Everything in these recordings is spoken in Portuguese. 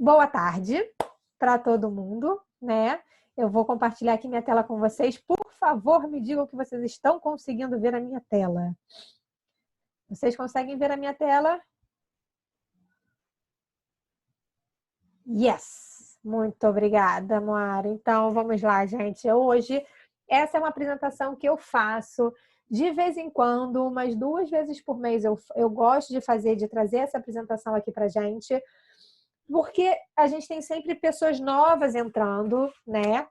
Boa tarde para todo mundo, né? Eu vou compartilhar aqui minha tela com vocês. Por favor, me digam que vocês estão conseguindo ver a minha tela. Vocês conseguem ver a minha tela? Yes! Muito obrigada, Moara. Então, vamos lá, gente. Hoje, essa é uma apresentação que eu faço de vez em quando, umas 2 vezes por mês. Eu gosto de fazer, de trazer essa apresentação aqui para gente, porque a gente tem sempre pessoas novas entrando, né?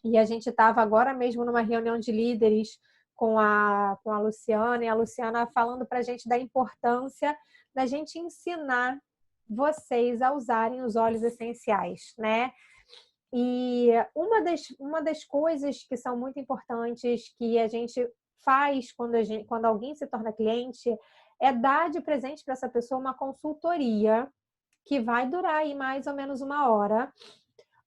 E a gente estava agora mesmo numa reunião de líderes com a Luciana, e a Luciana falando para a gente da importância da gente ensinar vocês a usarem os óleos essenciais, né? E uma das coisas que são muito importantes que a gente faz quando alguém se torna cliente é dar de presente para essa pessoa uma consultoria que vai durar aí mais ou menos 1 hora,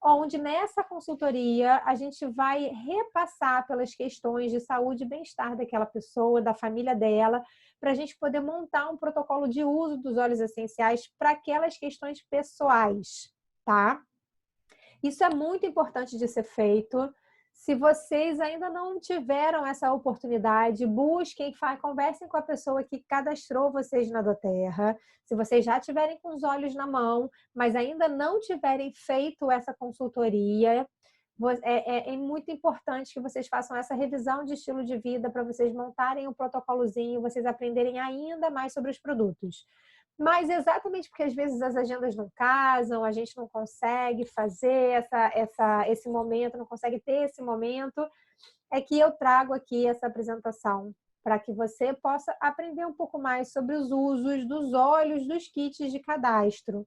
onde nessa consultoria a gente vai repassar pelas questões de saúde e bem-estar daquela pessoa, da família dela, para a gente poder montar um protocolo de uso dos óleos essenciais para aquelas questões pessoais, tá? Isso é muito importante de ser feito. Se vocês ainda não tiveram essa oportunidade, busquem, conversem com a pessoa que cadastrou vocês na doTERRA. Se vocês já tiverem com os olhos na mão, mas ainda não tiverem feito essa consultoria, é muito importante que vocês façam essa revisão de estilo de vida para vocês montarem um protocolozinho, vocês aprenderem ainda mais sobre os produtos. Mas exatamente porque às vezes as agendas não casam, a gente não consegue fazer esse momento, não consegue ter esse momento, é que eu trago aqui essa apresentação para que você possa aprender um pouco mais sobre os usos dos óleos dos kits de cadastro.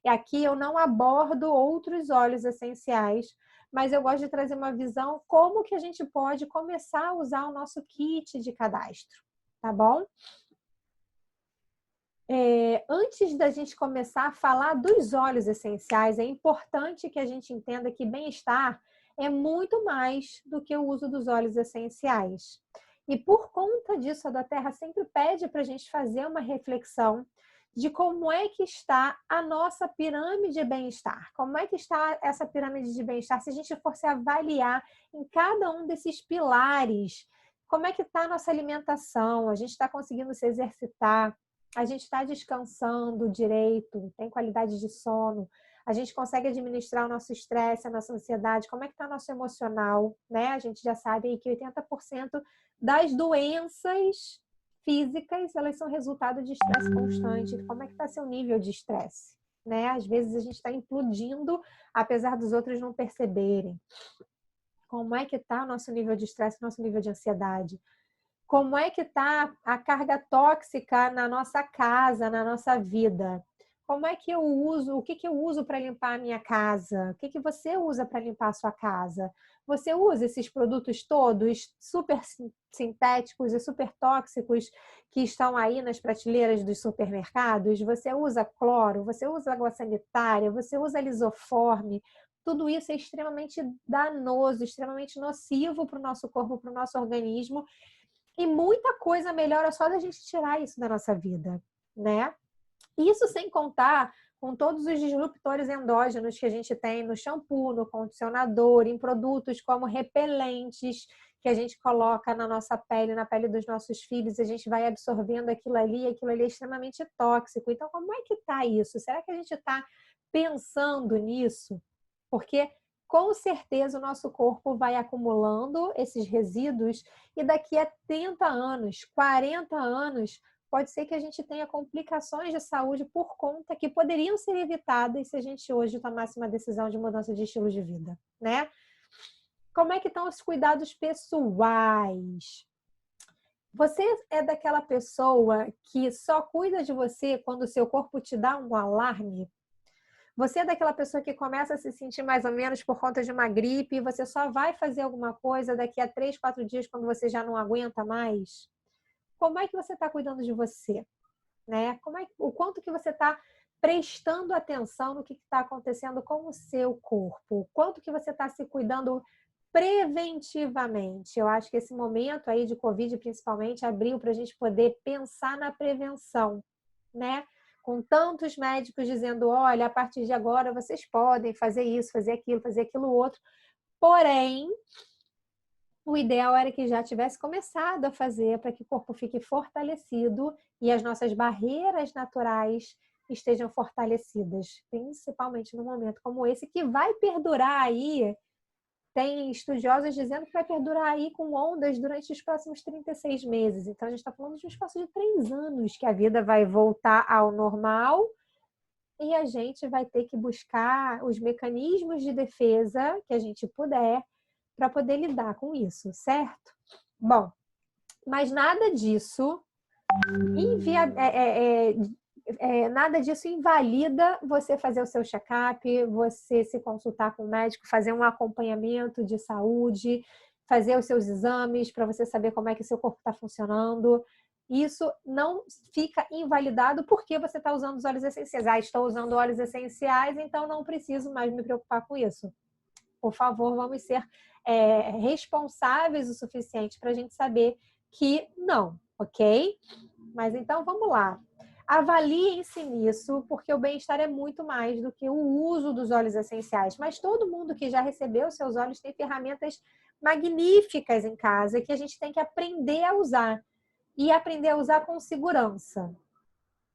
E aqui eu não abordo outros óleos essenciais, mas eu gosto de trazer uma visão como que a gente pode começar a usar o nosso kit de cadastro, tá bom? Antes da gente começar a falar dos óleos essenciais, é importante que a gente entenda que bem-estar é muito mais do que o uso dos óleos essenciais. E por conta disso, a doTERRA sempre pede para a gente fazer uma reflexão de como é que está a nossa pirâmide de bem-estar. Como é que está essa pirâmide de bem-estar se a gente for se avaliar em cada um desses pilares? Como é que está a nossa alimentação? A gente está conseguindo se exercitar? A gente está descansando direito, tem qualidade de sono, a gente consegue administrar o nosso estresse, a nossa ansiedade, como é que está o nosso emocional, né? A gente já sabe aí que 80% das doenças físicas, elas são resultado de estresse constante. Como é que está seu nível de estresse, né? Às vezes a gente está implodindo, apesar dos outros não perceberem. Como é que está o nosso nível de estresse, nosso nível de ansiedade? Como é que está a carga tóxica na nossa casa, na nossa vida? Como é que eu uso, o que eu uso para limpar a minha casa? O que você usa para limpar a sua casa? Você usa esses produtos todos super sintéticos e super tóxicos que estão aí nas prateleiras dos supermercados? Você usa cloro? Você usa água sanitária? Você usa lisoforme? Tudo isso é extremamente danoso, extremamente nocivo para o nosso corpo, para o nosso organismo. E muita coisa melhora só da gente tirar isso da nossa vida, né? Isso sem contar com todos os disruptores endógenos que a gente tem no shampoo, no condicionador, em produtos como repelentes que a gente coloca na nossa pele, na pele dos nossos filhos, a gente vai absorvendo aquilo ali é extremamente tóxico. Então, como é que tá isso? Será que a gente está pensando nisso? Porque com certeza o nosso corpo vai acumulando esses resíduos e daqui a 30 anos, 40 anos, pode ser que a gente tenha complicações de saúde por conta que poderiam ser evitadas se a gente hoje tomasse uma decisão de mudança de estilo de vida, né? Como é que estão os cuidados pessoais? Você é daquela pessoa que só cuida de você quando o seu corpo te dá um alarme? Você é daquela pessoa que começa a se sentir mais ou menos por conta de uma gripe e você só vai fazer alguma coisa daqui a 3, 4 dias quando você já não aguenta mais? Como é que você está cuidando de você? Né? O quanto que você está prestando atenção no que está acontecendo com o seu corpo? O quanto que você está se cuidando preventivamente? Eu acho que esse momento aí de Covid, principalmente, abriu para a gente poder pensar na prevenção, né? com tantos médicos dizendo, olha, a partir de agora vocês podem fazer isso, fazer aquilo outro. Porém, o ideal era que já tivesse começado a fazer para que o corpo fique fortalecido e as nossas barreiras naturais estejam fortalecidas, principalmente num momento como esse, que vai perdurar aí. Tem estudiosos dizendo que vai perdurar aí com ondas durante os próximos 36 meses. Então, a gente está falando de um espaço de 3 anos que a vida vai voltar ao normal e a gente vai ter que buscar os mecanismos de defesa que a gente puder para poder lidar com isso, certo? Bom, mas nada disso nada disso invalida você fazer o seu check-up, você se consultar com o médico, fazer um acompanhamento de saúde, fazer os seus exames para você saber como é que o seu corpo está funcionando. Isso não fica invalidado porque você está usando os óleos essenciais. Ah, estou usando óleos essenciais, então não preciso mais me preocupar com isso. Por favor, vamos ser responsáveis o suficiente para a gente saber que não, ok? Mas então, vamos lá. Avaliem-se nisso, porque o bem-estar é muito mais do que o uso dos óleos essenciais. Mas todo mundo que já recebeu seus óleos tem ferramentas magníficas em casa que a gente tem que aprender a usar. E aprender a usar com segurança.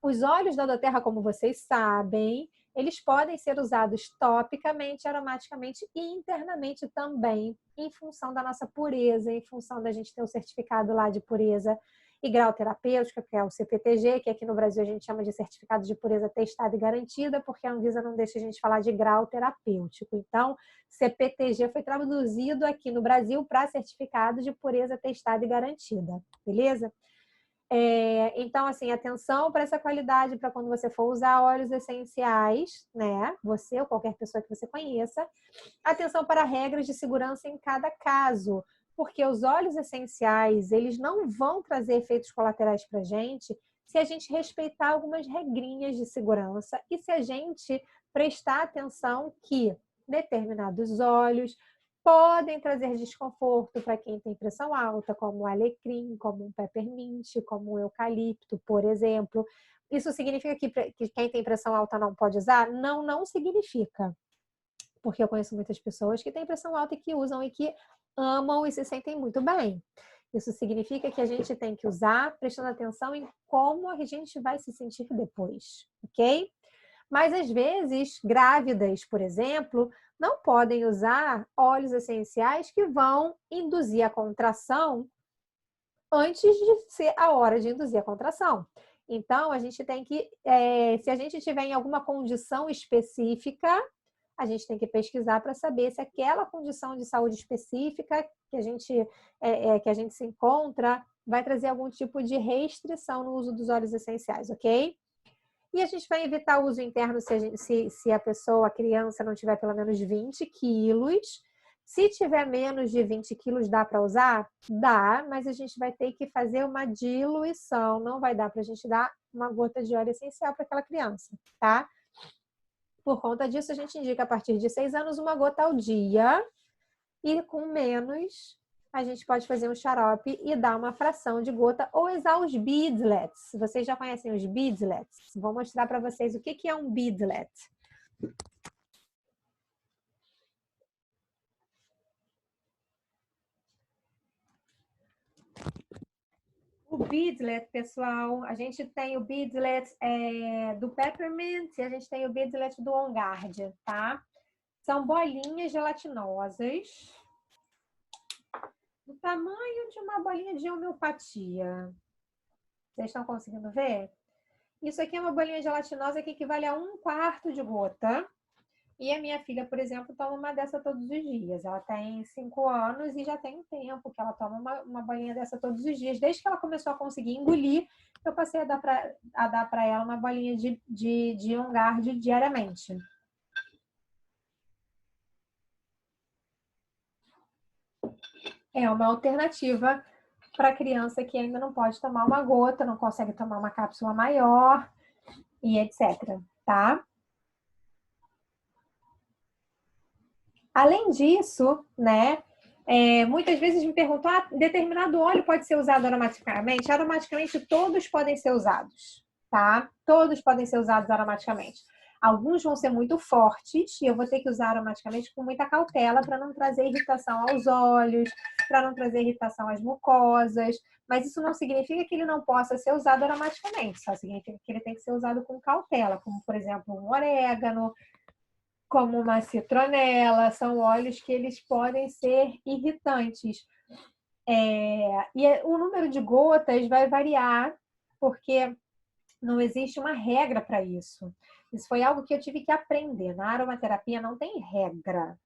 Os óleos da doTERRA, como vocês sabem, eles podem ser usados topicamente, aromaticamente e internamente também, em função da nossa pureza, em função da gente ter o certificado lá de pureza e grau terapêutico, que é o CPTG, que aqui no Brasil a gente chama de certificado de pureza testada e garantida, porque a Anvisa não deixa a gente falar de grau terapêutico. Então, CPTG foi traduzido aqui no Brasil para certificado de pureza testada e garantida, beleza? Então, assim, atenção para essa qualidade, para quando você for usar óleos essenciais, né? Você ou qualquer pessoa que você conheça. Atenção para regras de segurança em cada caso, porque os óleos essenciais, eles não vão trazer efeitos colaterais para a gente se a gente respeitar algumas regrinhas de segurança e se a gente prestar atenção que determinados óleos podem trazer desconforto para quem tem pressão alta, como o alecrim, como o peppermint, como o eucalipto, por exemplo. Isso significa que quem tem pressão alta não pode usar? Não, não significa. Porque eu conheço muitas pessoas que têm pressão alta e que usam e que amam e se sentem muito bem. Isso significa que a gente tem que usar prestando atenção em como a gente vai se sentir depois, ok? Mas, às vezes, grávidas, por exemplo, não podem usar óleos essenciais que vão induzir a contração antes de ser a hora de induzir a contração. Então, a gente tem que, se a gente tiver em alguma condição específica, a gente tem que pesquisar para saber se aquela condição de saúde específica que a gente se encontra vai trazer algum tipo de restrição no uso dos óleos essenciais, ok? E a gente vai evitar o uso interno se a pessoa, a criança, não tiver pelo menos 20 quilos. Se tiver menos de 20 quilos, dá para usar? Dá, mas a gente vai ter que fazer uma diluição. Não vai dar para a gente dar uma gota de óleo essencial para aquela criança, tá? Por conta disso, a gente indica a partir de 6 anos uma gota ao dia. E com menos, a gente pode fazer um xarope e dar uma fração de gota ou usar os beadlets. Vocês já conhecem os beadlets? Vou mostrar para vocês o que é um beadlet. O beadlet, pessoal, a gente tem o beadlet do Peppermint e a gente tem o beadlet do On Guard, tá? São bolinhas gelatinosas do tamanho de uma bolinha de homeopatia. Vocês estão conseguindo ver? Isso aqui é uma bolinha gelatinosa que equivale a 1/4 de gota. E a minha filha, por exemplo, toma uma dessa todos os dias. Ela tem 5 anos e já tem um tempo que ela toma uma bolinha dessa todos os dias. Desde que ela começou a conseguir engolir, eu passei a dar para ela uma bolinha de On Guard diariamente. É uma alternativa para criança que ainda não pode tomar uma gota, não consegue tomar uma cápsula maior e etc, tá? Além disso, né, muitas vezes me perguntam, determinado óleo pode ser usado aromaticamente? Aromaticamente todos podem ser usados, tá? Todos podem ser usados aromaticamente. Alguns vão ser muito fortes e eu vou ter que usar aromaticamente com muita cautela para não trazer irritação aos olhos, para não trazer irritação às mucosas. Mas isso não significa que ele não possa ser usado aromaticamente, só significa que ele tem que ser usado com cautela, como, por exemplo, um orégano, como uma citronela. São óleos que eles podem ser irritantes. E o número de gotas vai variar, porque não existe uma regra para isso. Isso foi algo que eu tive que aprender. Na aromaterapia não tem regra.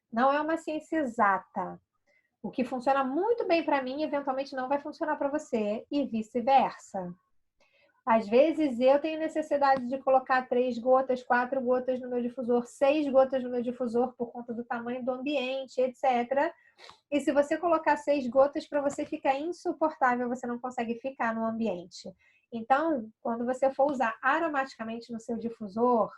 Não é uma ciência exata. O que funciona muito bem para mim, eventualmente não vai funcionar para você e vice-versa. Às vezes eu tenho necessidade de colocar 3 gotas, 4 gotas no meu difusor, 6 gotas no meu difusor por conta do tamanho do ambiente, etc. E se você colocar 6 gotas, para você fica insuportável, você não consegue ficar no ambiente. Então, quando você for usar aromaticamente no seu difusor,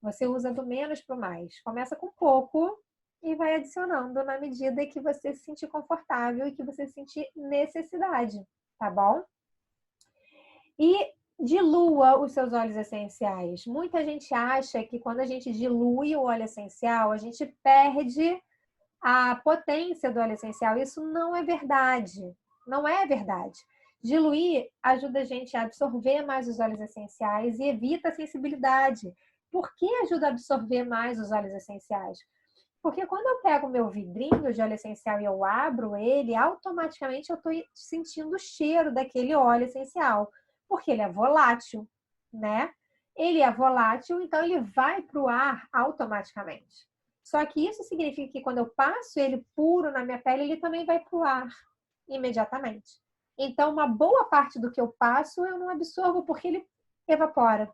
você usa do menos para o mais. Começa com pouco e vai adicionando na medida que você se sentir confortável e que você sentir necessidade, tá bom? E dilua os seus óleos essenciais. Muita gente acha que quando a gente dilui o óleo essencial, a gente perde a potência do óleo essencial. Isso não é verdade. Não é verdade. Diluir ajuda a gente a absorver mais os óleos essenciais e evita a sensibilidade. Por que ajuda a absorver mais os óleos essenciais? Porque quando eu pego o meu vidrinho de óleo essencial e eu abro ele, automaticamente eu estou sentindo o cheiro daquele óleo essencial. Porque ele é volátil, né? Ele é volátil, então ele vai para o ar automaticamente. Só que isso significa que quando eu passo ele puro na minha pele, ele também vai para o ar imediatamente. Então, uma boa parte do que eu passo, eu não absorvo porque ele evapora.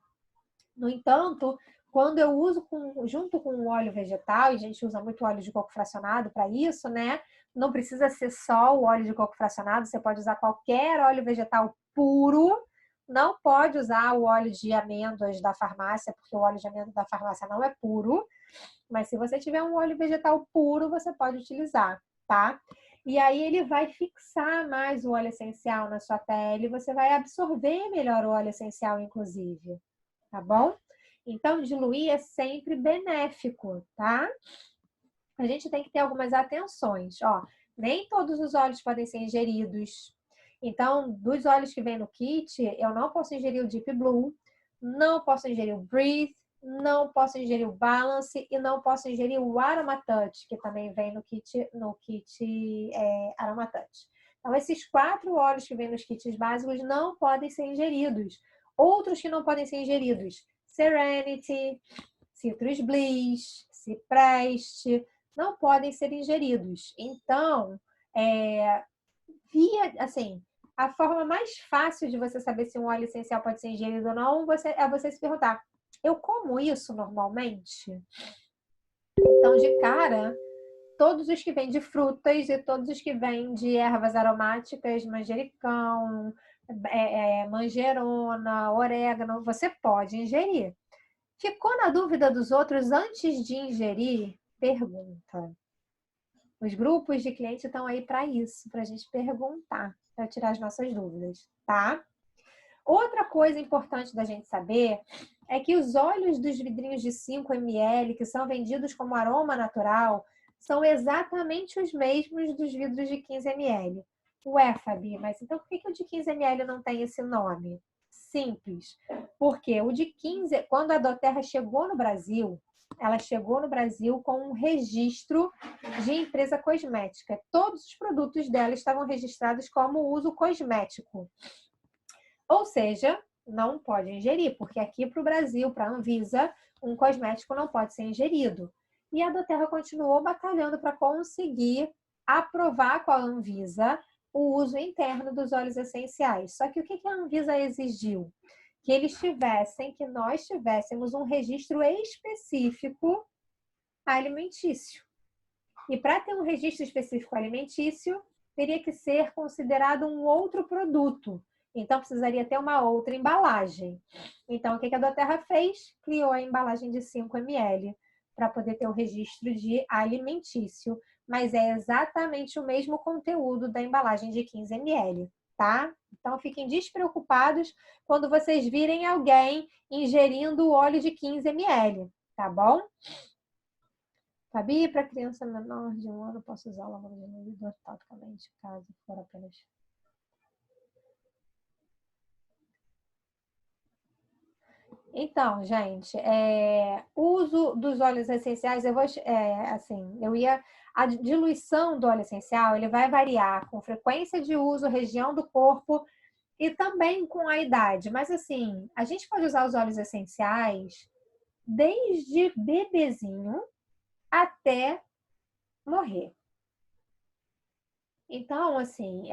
No entanto, quando eu uso junto com o óleo vegetal, e a gente usa muito óleo de coco fracionado para isso, né? Não precisa ser só o óleo de coco fracionado, você pode usar qualquer óleo vegetal puro. Não pode usar o óleo de amêndoas da farmácia, porque o óleo de amêndoas da farmácia não é puro. Mas se você tiver um óleo vegetal puro, você pode utilizar, tá? E aí ele vai fixar mais o óleo essencial na sua pele, você vai absorver melhor o óleo essencial, inclusive, tá bom? Então, diluir é sempre benéfico, tá? A gente tem que ter algumas atenções, ó. Nem todos os óleos podem ser ingeridos. Então, dos óleos que vem no kit, eu não posso ingerir o Deep Blue, não posso ingerir o Breathe, não posso ingerir o Balance e não posso ingerir o Aromatouch, que também vem no kit Aromatouch. Então, esses 4 óleos que vêm nos kits básicos não podem ser ingeridos. Outros que não podem ser ingeridos: Serenity, Citrus Bliss, Cipreste, não podem ser ingeridos. Então, a forma mais fácil de você saber se um óleo essencial pode ser ingerido ou não é você se perguntar: eu como isso normalmente? Então, de cara, todos os que vêm de frutas e todos os que vêm de ervas aromáticas, manjericão, manjerona, orégano, você pode ingerir. Ficou na dúvida dos outros antes de ingerir? Pergunta. Os grupos de clientes estão aí para isso, para a gente perguntar, para tirar as nossas dúvidas, tá? Outra coisa importante da gente saber é que os óleos dos vidrinhos de 5 ml, que são vendidos como aroma natural, são exatamente os mesmos dos vidros de 15 ml. Ué, Fabi, mas então por que o de 15 ml não tem esse nome? Simples. Porque o de 15, quando a doTERRA chegou no Brasil, ela chegou no Brasil com um registro de empresa cosmética. Todos os produtos dela estavam registrados como uso cosmético. Ou seja, não pode ingerir, porque aqui para o Brasil, para a Anvisa, um cosmético não pode ser ingerido. E a doTERRA continuou batalhando para conseguir aprovar com a Anvisa o uso interno dos óleos essenciais. Só que o que a Anvisa exigiu? Que nós tivéssemos um registro específico alimentício. E para ter um registro específico alimentício, teria que ser considerado um outro produto. Então, precisaria ter uma outra embalagem. Então, o que a doTERRA fez? Criou a embalagem de 5 ml para poder ter o registro de alimentício. Mas é exatamente o mesmo conteúdo da embalagem de 15 ml. tá? Então, fiquem despreocupados quando vocês virem alguém ingerindo óleo de 15 ml, tá bom? Fabi, para criança menor de 1 ano, posso usar o lavanda diluído topicamente, caso for apenas... Então, gente, o uso dos óleos essenciais, a diluição do óleo essencial, ele vai variar com frequência de uso, região do corpo e também com a idade. Mas, assim, a gente pode usar os óleos essenciais desde bebezinho até morrer. Então, assim,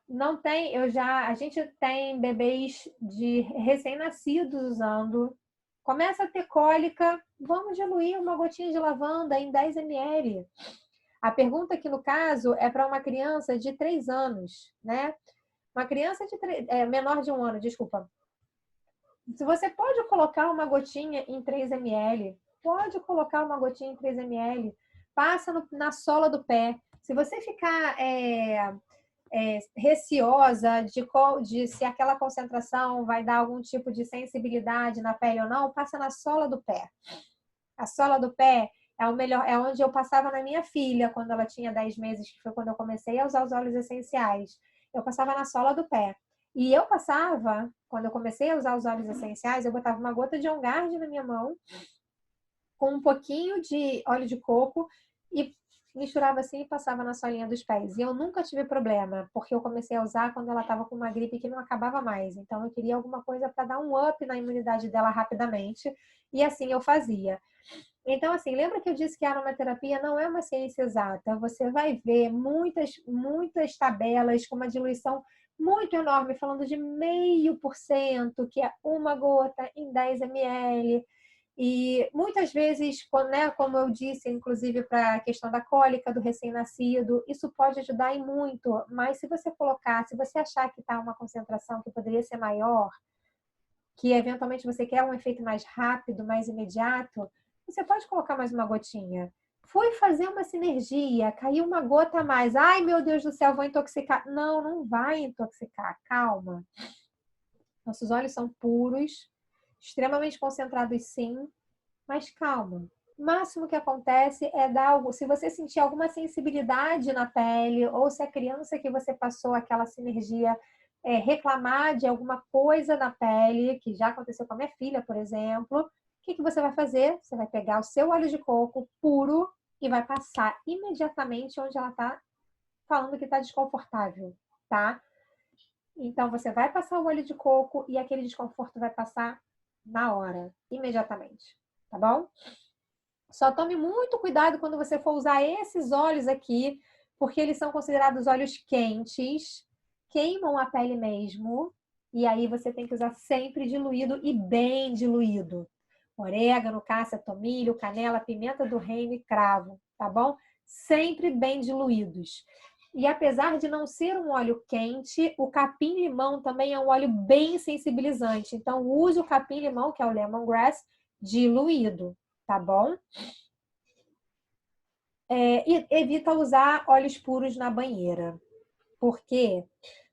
não tem, a gente tem bebês de recém-nascidos usando. Começa a ter cólica, vamos diluir uma gotinha de lavanda em 10 ml. A pergunta aqui, no caso, é para uma criança de 3 anos, né? Uma criança menor de 1 ano, desculpa. Se você pode colocar uma gotinha em 3 ml, pode colocar uma gotinha em 3 ml, passa na sola do pé. Se você ficar receosa de se aquela concentração vai dar algum tipo de sensibilidade na pele ou não, passa na sola do pé. A sola do pé é o melhor, é onde eu passava na minha filha quando ela tinha 10 meses, que foi quando eu comecei a usar os óleos essenciais. Eu passava na sola do pé. E eu passava, quando eu comecei a usar os óleos essenciais, eu botava uma gota de On Guard na minha mão, com um pouquinho de óleo de coco e misturava assim e passava na solinha dos pés. E eu nunca tive problema, porque eu comecei a usar quando ela estava com uma gripe que não acabava mais. Então eu queria alguma coisa para dar um up na imunidade dela rapidamente. E assim eu fazia. Então, assim, lembra que eu disse que a aromaterapia não é uma ciência exata. Você vai ver muitas tabelas com uma diluição muito enorme, falando de 0,5%, que é uma gota em 10 ml. E muitas vezes, né, como eu disse, inclusive para a questão da cólica do recém-nascido, isso pode ajudar em muito, mas se você achar que está uma concentração que poderia ser maior, que eventualmente você quer um efeito mais rápido, mais imediato, você pode colocar mais uma gotinha. Fui fazer uma sinergia, caiu uma gota a mais. Ai, meu Deus do céu, vou intoxicar. Não, não vai intoxicar. Calma. Nossos olhos são puros, extremamente concentrados sim, mas calma. O máximo que acontece é dar algo. Se você sentir alguma sensibilidade na pele, ou se a criança que você passou aquela sinergia reclamar de alguma coisa na pele, que já aconteceu com a minha filha, por exemplo, o que você vai fazer? Você vai pegar o seu óleo de coco puro e vai passar imediatamente onde ela está falando que está desconfortável, tá? Então, você vai passar o óleo de coco e aquele desconforto vai passar na hora, imediatamente, tá bom? Só tome muito cuidado quando você for usar esses óleos aqui, porque eles são considerados óleos quentes, queimam a pele mesmo, e aí você tem que usar sempre diluído e bem diluído. Orégano, cássia, tomilho, canela, pimenta do reino e cravo, tá bom? Sempre bem diluídos. E apesar de não ser um óleo quente, o capim-limão também é um óleo bem sensibilizante. Então, use o capim-limão, que é o lemongrass, diluído, tá bom? E evita usar óleos puros na banheira. Por quê?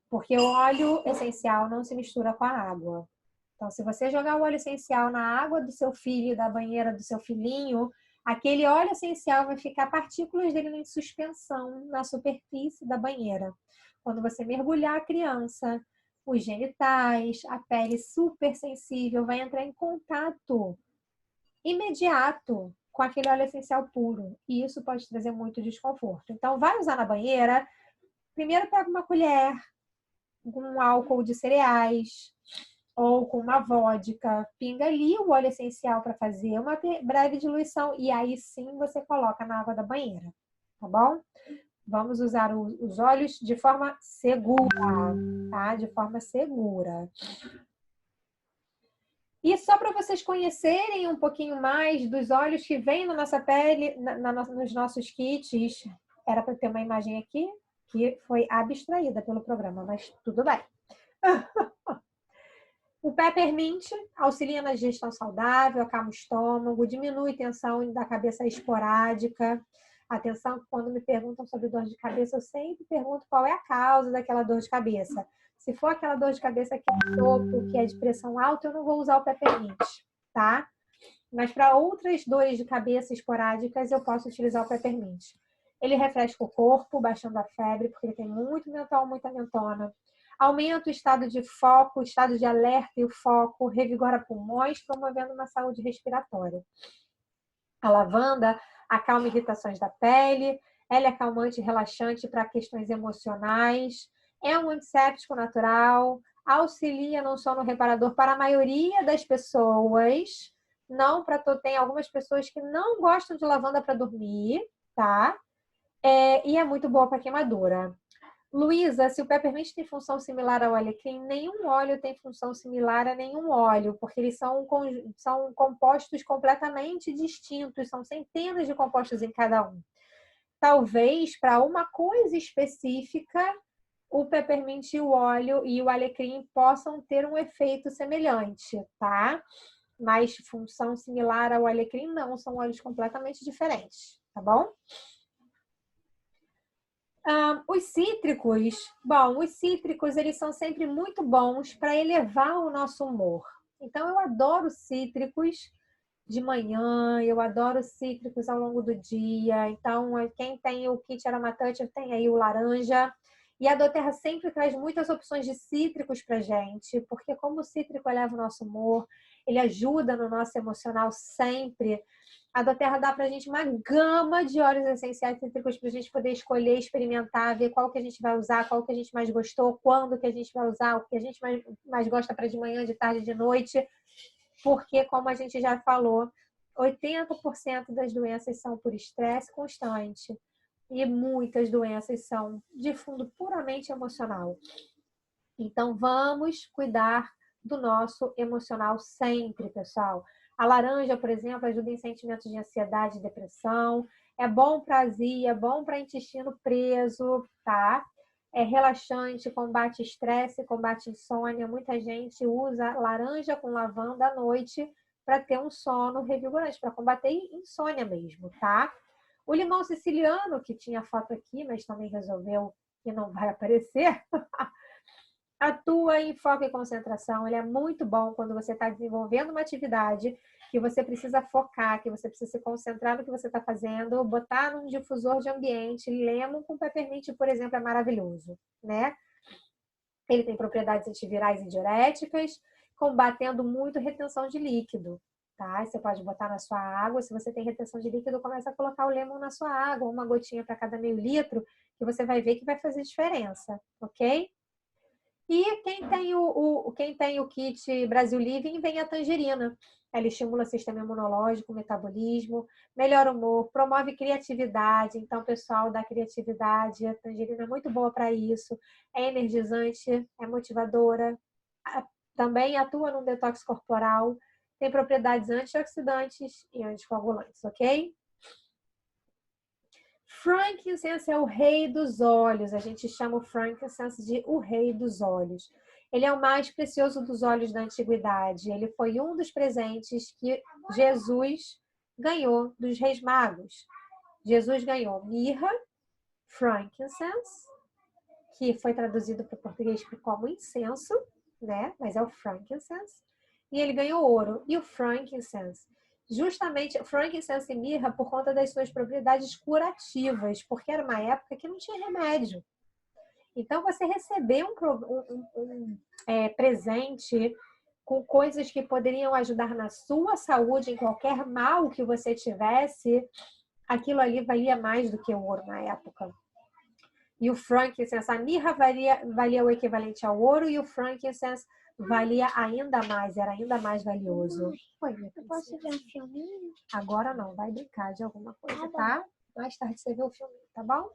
Porque o óleo essencial não se mistura com a água. Então, se você jogar o óleo essencial na água do seu filho, da banheira do seu filhinho, aquele óleo essencial vai ficar partículas dele em suspensão na superfície da banheira. Quando você mergulhar a criança, os genitais, a pele super sensível vai entrar em contato imediato com aquele óleo essencial puro. E isso pode trazer muito desconforto. Então, vai usar na banheira. Primeiro, pega uma colher com um álcool de cereais ou com uma vodka. Pinga ali o óleo essencial para fazer uma breve diluição. E aí sim você coloca na água da banheira. Tá bom? Vamos usar os óleos de forma segura, tá? De forma segura. E só para vocês conhecerem um pouquinho mais dos óleos que vêm na nossa pele, nos nossos kits, era para ter uma imagem aqui que foi abstraída pelo programa, mas tudo bem. O Peppermint auxilia na digestão saudável, acalma o estômago, diminui tensão da cabeça esporádica, Atenção, quando me perguntam sobre dor de cabeça, eu sempre pergunto qual é a causa daquela dor de cabeça. Se for aquela dor de cabeça que é topo, que é de pressão alta, eu não vou usar o peppermint, tá? Mas para outras dores de cabeça esporádicas, eu posso utilizar o peppermint. Ele refresca o corpo, baixando a febre, porque ele tem muito mentol, muita mentona. Aumenta o estado de foco, o estado de alerta e o foco, revigora pulmões, promovendo uma saúde respiratória. A lavanda acalma irritações da pele, ela é calmante e relaxante para questões emocionais, é um antisséptico natural, auxilia no sono reparador para a maioria das pessoas, não para tem algumas pessoas que não gostam de lavanda para dormir, tá? E é muito boa para queimadura. Luísa, se o peppermint tem função similar ao alecrim, nenhum óleo tem função similar a nenhum óleo, porque eles são compostos completamente distintos, são centenas de compostos em cada um. Talvez para uma coisa específica, o peppermint e o óleo e o alecrim possam ter um efeito semelhante, tá? Mas função similar ao alecrim não, são óleos completamente diferentes, tá bom? Os cítricos, eles são sempre muito bons para elevar o nosso humor. Então, eu adoro cítricos de manhã, eu adoro cítricos ao longo do dia. Então, quem tem o kit aromatante, tem aí o laranja. E a doTERRA sempre traz muitas opções de cítricos para gente, porque como o cítrico eleva o nosso humor, ele ajuda no nosso emocional sempre. A doTERRA dá pra gente uma gama de óleos essenciais cítricos pra gente poder escolher, experimentar, ver qual que a gente vai usar, qual que a gente mais gostou, quando que a gente vai usar, o que a gente mais gosta para de manhã, de tarde, de noite. Porque, como a gente já falou, 80% das doenças são por estresse constante. E muitas doenças são de fundo puramente emocional. Então, vamos cuidar do nosso emocional sempre, pessoal. A laranja, por exemplo, ajuda em sentimentos de ansiedade e depressão. É bom para azia, é bom para intestino preso, tá? É relaxante, combate estresse, combate insônia. Muita gente usa laranja com lavanda à noite para ter um sono revigorante, para combater insônia mesmo, tá? O limão siciliano, que tinha foto aqui, mas também resolveu que não vai aparecer, atua em foco e concentração. Ele é muito bom quando você está desenvolvendo uma atividade que você precisa focar, que você precisa se concentrar no que você está fazendo, botar num difusor de ambiente. Lemon com peppermint, por exemplo, é maravilhoso, né? Ele tem propriedades antivirais e diuréticas, combatendo muito retenção de líquido, tá? Você pode botar na sua água. Se você tem retenção de líquido, começa a colocar o lemon na sua água, uma gotinha para cada meio litro, que você vai ver que vai fazer diferença, ok? E quem tem o kit Brasil Living, vem a tangerina. Ela estimula o sistema imunológico, o metabolismo, melhora o humor, promove criatividade. Então, pessoal da criatividade, a tangerina é muito boa para isso. É energizante, é motivadora, também atua no detox corporal, tem propriedades antioxidantes e anticoagulantes, ok? Frankincense é o rei dos óleos. A gente chama o frankincense de o rei dos óleos. Ele é o mais precioso dos óleos da antiguidade. Ele foi um dos presentes que Jesus ganhou dos reis magos. Jesus ganhou mirra, frankincense, que foi traduzido para o português como incenso, né? Mas é o frankincense. E ele ganhou ouro. E o frankincense? Justamente, frankincense e mirra por conta das suas propriedades curativas, porque era uma época que não tinha remédio. Então, você receber um presente com coisas que poderiam ajudar na sua saúde, em qualquer mal que você tivesse, aquilo ali valia mais do que o ouro na época. E o frankincense, a mirra valia o equivalente ao ouro, e o frankincense valia ainda mais, era ainda mais valioso. Oi, minha princesa. Posso ver um filminho? Agora não, vai brincar de alguma coisa, tá? Mais tarde você vê o filminho, tá bom?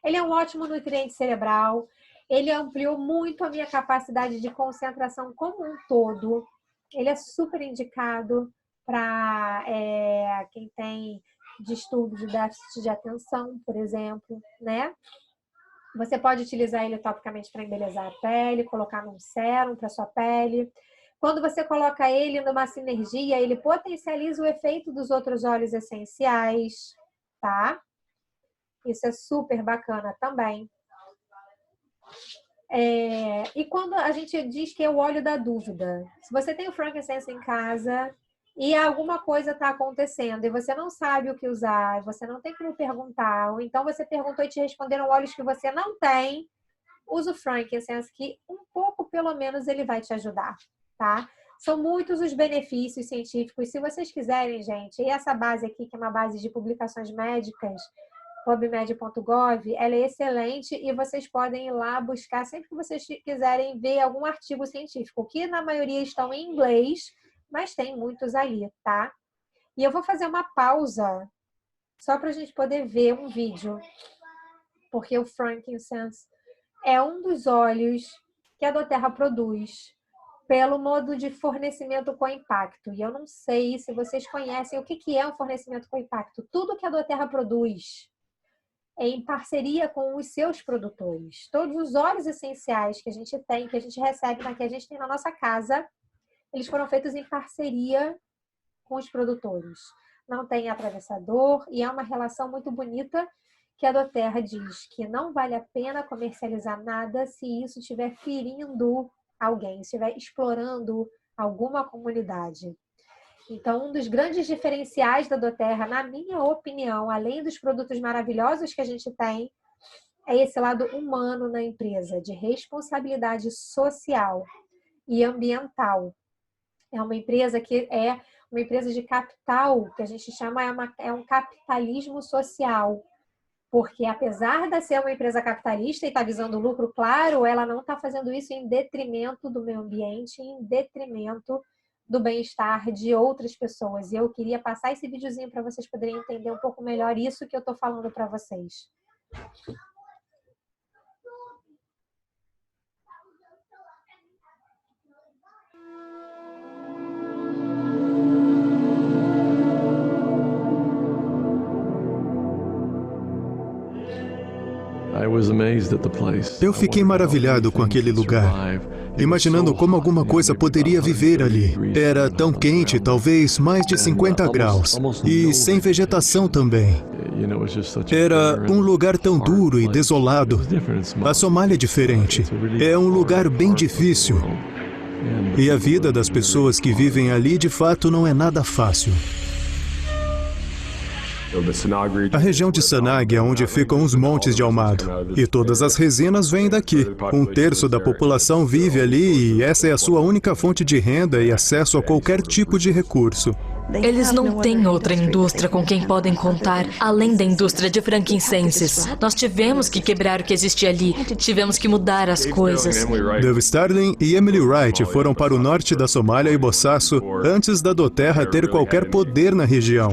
Ele é um ótimo nutriente cerebral. Ele ampliou muito a minha capacidade de concentração como um todo. Ele é super indicado para quem tem distúrbio de déficit de atenção, por exemplo, né? Você pode utilizar ele topicamente para embelezar a pele, colocar num sérum para sua pele. Quando você coloca ele numa sinergia, ele potencializa o efeito dos outros óleos essenciais. tá? Isso é super bacana também. E quando a gente diz que é o óleo da dúvida, se você tem o frankincense em casa e alguma coisa está acontecendo e você não sabe o que usar, você não tem como perguntar, ou então você perguntou e te responderam óleos que você não tem, usa o frankincense, que um pouco, pelo menos, ele vai te ajudar, tá? São muitos os benefícios científicos. Se vocês quiserem, gente, e essa base aqui, que é uma base de publicações médicas, pubmed.gov, ela é excelente e vocês podem ir lá buscar sempre que vocês quiserem ver algum artigo científico, que na maioria estão em inglês, mas tem muitos ali, tá? E eu vou fazer uma pausa só para a gente poder ver um vídeo, porque o frankincense é um dos óleos que a doTERRA produz pelo modo de fornecimento com impacto. E eu não sei se vocês conhecem o que é um fornecimento com impacto. Tudo que a doTERRA produz é em parceria com os seus produtores. Todos os óleos essenciais que a gente tem, que a gente recebe, que a gente tem na nossa casa, eles foram feitos em parceria com os produtores. Não tem atravessador e é uma relação muito bonita que a doTERRA diz que não vale a pena comercializar nada se isso estiver ferindo alguém, estiver explorando alguma comunidade. Então, um dos grandes diferenciais da doTERRA, na minha opinião, além dos produtos maravilhosos que a gente tem, é esse lado humano na empresa, de responsabilidade social e ambiental. É uma empresa que é uma empresa de capital, que a gente chama é um capitalismo social. Porque apesar de ser uma empresa capitalista e estar visando lucro, claro, ela não está fazendo isso em detrimento do meio ambiente, em detrimento do bem-estar de outras pessoas. E eu queria passar esse videozinho para vocês poderem entender um pouco melhor isso que eu estou falando para vocês. Eu fiquei maravilhado com aquele lugar, imaginando como alguma coisa poderia viver ali. Era tão quente, talvez mais de 50 graus, e sem vegetação também. Era um lugar tão duro e desolado. A Somália é diferente. É um lugar bem difícil. E a vida das pessoas que vivem ali, de fato, não é nada fácil. A região de Sanag é onde ficam os montes de Almado. E todas as resinas vêm daqui. 1/3 da população vive ali e essa é a sua única fonte de renda e acesso a qualquer tipo de recurso. Eles não têm outra indústria com quem podem contar, além da indústria de frankincenses. Nós tivemos que quebrar o que existia ali. Tivemos que mudar as coisas. Dave Starling e Emily Wright foram para o norte da Somália e Bosaso antes da doTERRA ter qualquer poder na região.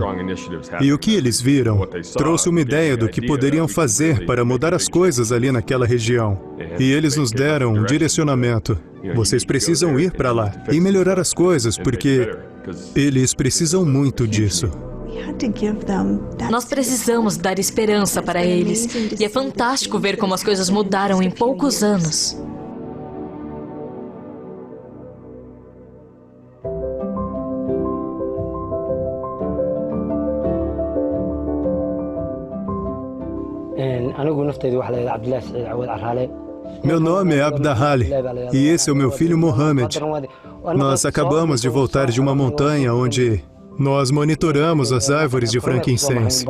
E o que eles viram trouxe uma ideia do que poderiam fazer para mudar as coisas ali naquela região. E eles nos deram um direcionamento. Vocês precisam ir para lá e melhorar as coisas, porque eles precisam muito disso. Nós precisamos dar esperança para eles. E é fantástico ver como as coisas mudaram em poucos anos. Meu nome é Abdahali e esse é o meu filho Mohamed. Nós acabamos de voltar de uma montanha onde nós monitoramos as árvores de frankincense.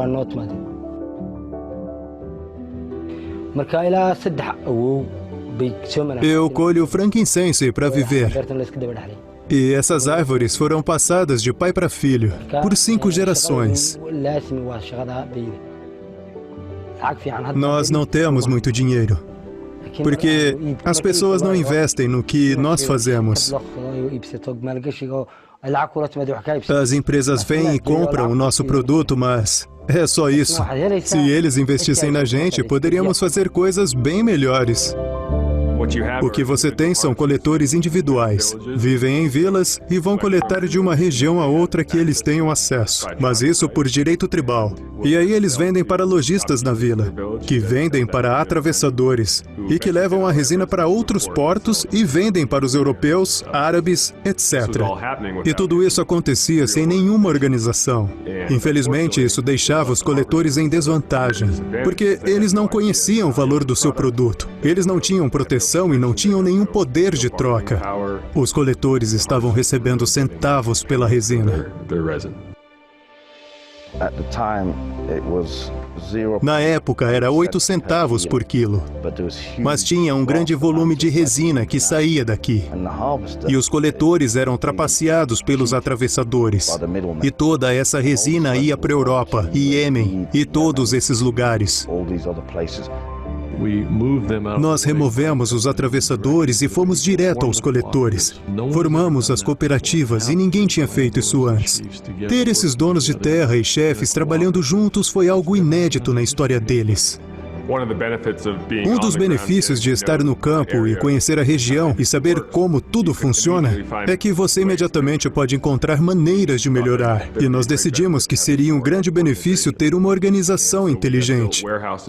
Eu colho frankincense para viver. E essas árvores foram passadas de pai para filho, por 5 gerações. Nós não temos muito dinheiro, porque as pessoas não investem no que nós fazemos. As empresas vêm e compram o nosso produto, mas é só isso. Se eles investissem na gente, poderíamos fazer coisas bem melhores. O que você tem são coletores individuais. Vivem em vilas e vão coletar de uma região a outra que eles tenham acesso. Mas isso por direito tribal. E aí eles vendem para lojistas na vila, que vendem para atravessadores e que levam a resina para outros portos e vendem para os europeus, árabes, etc. E tudo isso acontecia sem nenhuma organização. Infelizmente, isso deixava os coletores em desvantagem, porque eles não conheciam o valor do seu produto. Eles não tinham proteção e não tinham nenhum poder de troca. Os coletores estavam recebendo centavos pela resina. Na época, era 8 centavos por quilo, mas tinha um grande volume de resina que saía daqui. E os coletores eram trapaceados pelos atravessadores. E toda essa resina ia para a Europa, e Iêmen, e todos esses lugares. Nós removemos os atravessadores e fomos direto aos coletores. Formamos as cooperativas e ninguém tinha feito isso antes. Ter esses donos de terra e chefes trabalhando juntos foi algo inédito na história deles. Um dos benefícios de estar no campo e conhecer a região e saber como tudo funciona é que você imediatamente pode encontrar maneiras de melhorar. E nós decidimos que seria um grande benefício ter uma organização inteligente.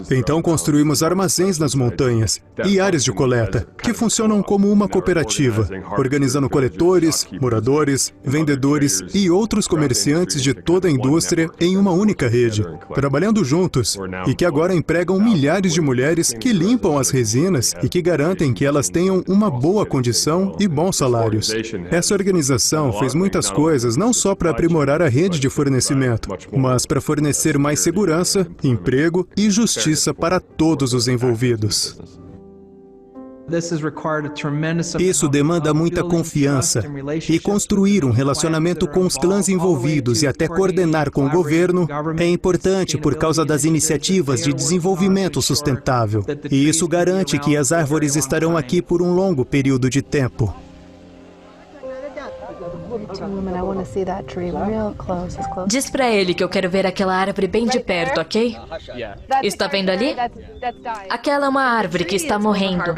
Então construímos armazéns nas montanhas e áreas de coleta, que funcionam como uma cooperativa, organizando coletores, moradores, vendedores e outros comerciantes de toda a indústria em uma única rede, trabalhando juntos, e que agora empregam milhares de mulheres que limpam as resinas e que garantem que elas tenham uma boa condição e bons salários. Essa organização fez muitas coisas não só para aprimorar a rede de fornecimento, mas para fornecer mais segurança, emprego e justiça para todos os envolvidos. Isso demanda muita confiança e construir um relacionamento com os clãs envolvidos e até coordenar com o governo é importante por causa das iniciativas de desenvolvimento sustentável. E isso garante que as árvores estarão aqui por um longo período de tempo. Diz pra ele que eu quero ver aquela árvore bem de perto, ok? Está vendo ali? Aquela é uma árvore que está morrendo.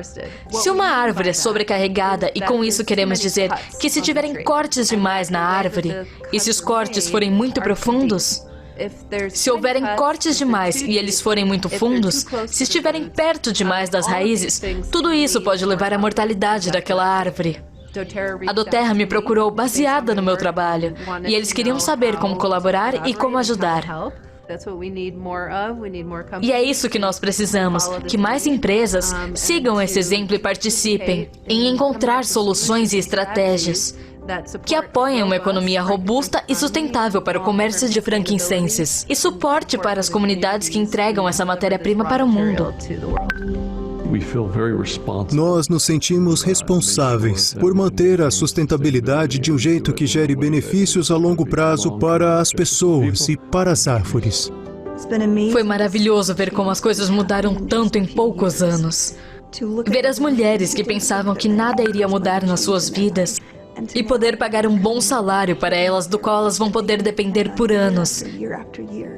Se uma árvore é sobrecarregada, e com isso queremos dizer que se tiverem cortes demais na árvore, e se os cortes forem muito profundos, se houverem cortes demais e eles forem muito fundos, se estiverem perto demais das raízes, tudo isso pode levar à mortalidade daquela árvore. A doTERRA me procurou baseada no meu trabalho, e eles queriam saber como colaborar e como ajudar. E é isso que nós precisamos, que mais empresas sigam esse exemplo e participem em encontrar soluções e estratégias que apoiem uma economia robusta e sustentável para o comércio de frankincenses e suporte para as comunidades que entregam essa matéria-prima para o mundo. Nós nos sentimos responsáveis por manter a sustentabilidade de um jeito que gere benefícios a longo prazo para as pessoas e para as árvores. Foi maravilhoso ver como as coisas mudaram tanto em poucos anos. Ver as mulheres que pensavam que nada iria mudar nas suas vidas e poder pagar um bom salário para elas, do qual elas vão poder depender por anos.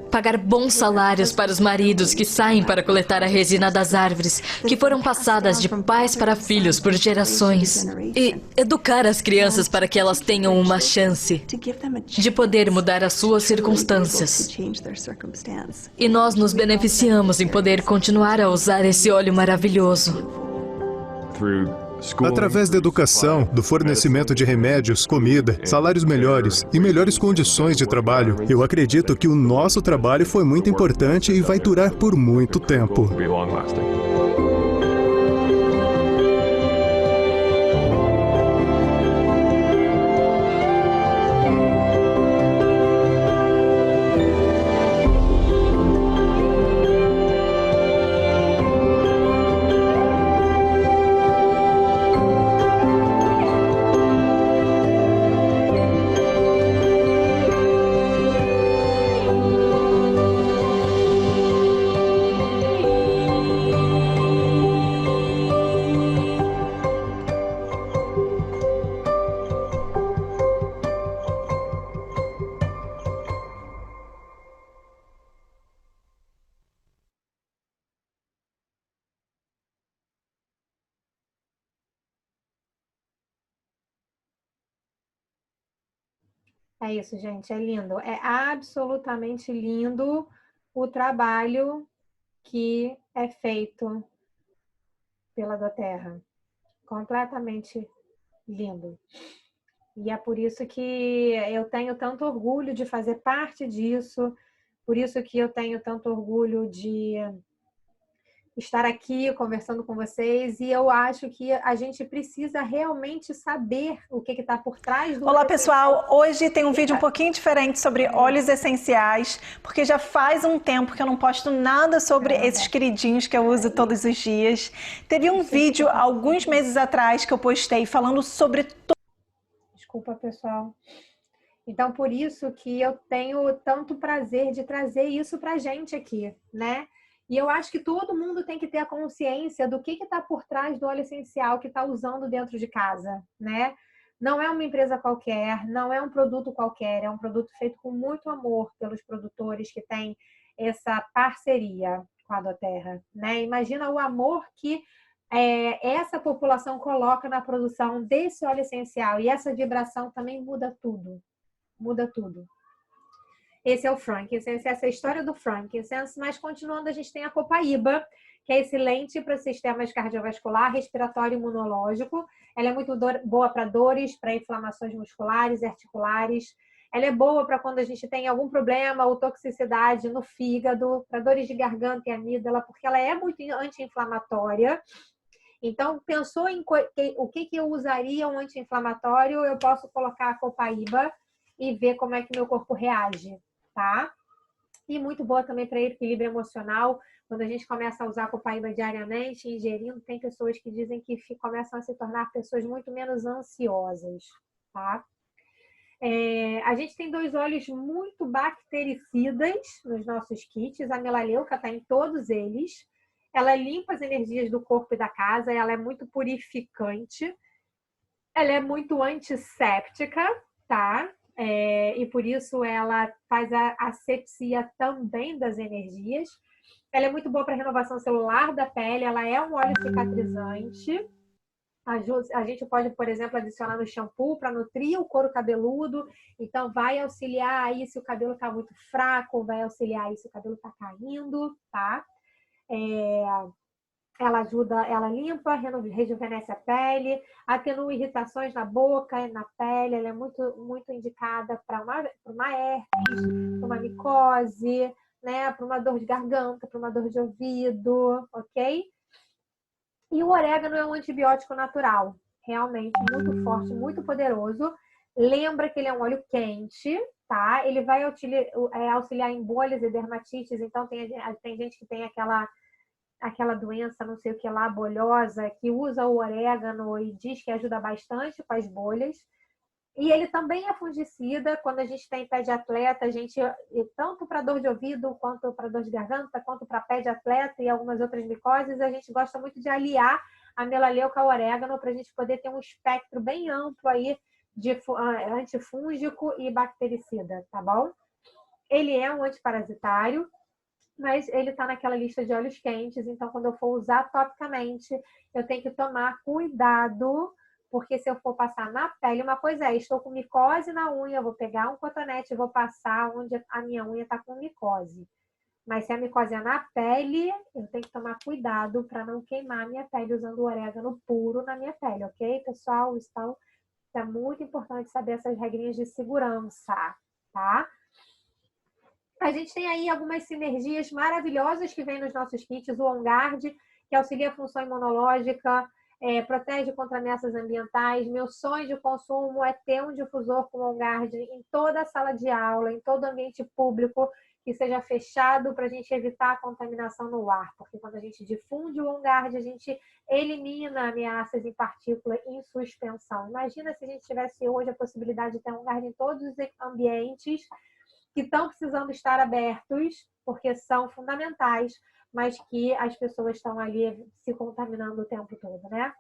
Pagar bons salários para os maridos que saem para coletar a resina das árvores, que foram passadas de pais para filhos por gerações. E educar as crianças para que elas tenham uma chance de poder mudar as suas circunstâncias. E nós nos beneficiamos em poder continuar a usar esse óleo maravilhoso. Através da educação, do fornecimento de remédios, comida, salários melhores e melhores condições de trabalho, eu acredito que o nosso trabalho foi muito importante e vai durar por muito tempo. É isso, gente, é lindo. É absolutamente lindo o trabalho que é feito pela doTERRA. Completamente lindo. E é por isso que eu tenho tanto orgulho de fazer parte disso, por isso que eu tenho tanto orgulho de estar aqui conversando com vocês, e eu acho que a gente precisa realmente saber o que está por trás do... Olá, pessoal! Hoje tem um vídeo um pouquinho diferente sobre óleos essenciais, porque já faz um tempo que eu não posto nada sobre esses queridinhos que eu uso todos os dias. Teve um vídeo alguns meses atrás que eu postei falando sobre... Desculpa, pessoal. Então, por isso que eu tenho tanto prazer de trazer isso pra gente aqui, né? E eu acho que todo mundo tem que ter a consciência do que está por trás do óleo essencial que está usando dentro de casa, né? Não é uma empresa qualquer, não é um produto qualquer, é um produto feito com muito amor pelos produtores que têm essa parceria com a doTERRA, né? Imagina o amor que essa população coloca na produção desse óleo essencial, e essa vibração também muda tudo, muda tudo. Esse é o frankincense, essa é a história do frankincense, mas continuando, a gente tem a copaíba, que é excelente para sistemas cardiovascular, respiratório e imunológico. Ela é muito boa para dores, para inflamações musculares e articulares. Ela é boa para quando a gente tem algum problema ou toxicidade no fígado, para dores de garganta e amígdala, porque ela é muito anti-inflamatória. Então, pensou em o que eu usaria um anti-inflamatório, eu posso colocar a copaíba e ver como é que meu corpo reage, tá? E muito boa também para equilíbrio emocional. Quando a gente começa a usar a copaíba diariamente, ingerindo, tem pessoas que dizem que começam a se tornar pessoas muito menos ansiosas, tá? A gente tem 2 óleos muito bactericidas nos nossos kits. A melaleuca está em todos eles. Ela limpa as energias do corpo e da casa, ela é muito purificante, ela é muito antisséptica, tá? E por isso ela faz a asepsia também das energias. Ela é muito boa para renovação celular da pele, ela é um óleo cicatrizante. A gente pode, por exemplo, adicionar no shampoo para nutrir o couro cabeludo. Então, vai auxiliar aí se o cabelo está muito fraco, vai auxiliar aí se o cabelo está caindo, tá? Ela ajuda, ela limpa, rejuvenesce a pele, atenua irritações na boca e na pele. Ela é muito, muito indicada para uma herpes, para uma micose, né? Para uma dor de garganta, para uma dor de ouvido, ok? E o orégano é um antibiótico natural, realmente muito forte, muito poderoso. Lembra que ele é um óleo quente, tá? Ele vai auxiliar em bolhas e dermatites. Então, tem gente que tem aquela doença, não sei o que lá, bolhosa, que usa o orégano e diz que ajuda bastante com as bolhas. E ele também é fungicida. Quando a gente tem pé de atleta, a gente, tanto para dor de ouvido, quanto para dor de garganta, quanto para pé de atleta e algumas outras micoses, a gente gosta muito de aliar a melaleuca ao orégano para a gente poder ter um espectro bem amplo aí de antifúngico e bactericida, tá bom? Ele é um antiparasitário, mas ele está naquela lista de óleos quentes, então quando eu for usar topicamente, eu tenho que tomar cuidado, porque se eu for passar na pele, uma coisa estou com micose na unha, eu vou pegar um cotonete e vou passar onde a minha unha está com micose. Mas se a micose é na pele, eu tenho que tomar cuidado para não queimar a minha pele usando o orégano puro na minha pele, ok, pessoal? Então, é muito importante saber essas regrinhas de segurança, tá? A gente tem aí algumas sinergias maravilhosas que vêm nos nossos kits. O OnGuard, que auxilia a função imunológica, protege contra ameaças ambientais. Meu sonho de consumo é ter um difusor com OnGuard em toda a sala de aula, em todo ambiente público, que seja fechado para a gente evitar a contaminação no ar. Porque quando a gente difunde o OnGuard, a gente elimina ameaças em partícula em suspensão. Imagina se a gente tivesse hoje a possibilidade de ter OnGuard em todos os ambientes que estão precisando estar abertos, porque são fundamentais, mas que as pessoas estão ali se contaminando o tempo todo, né?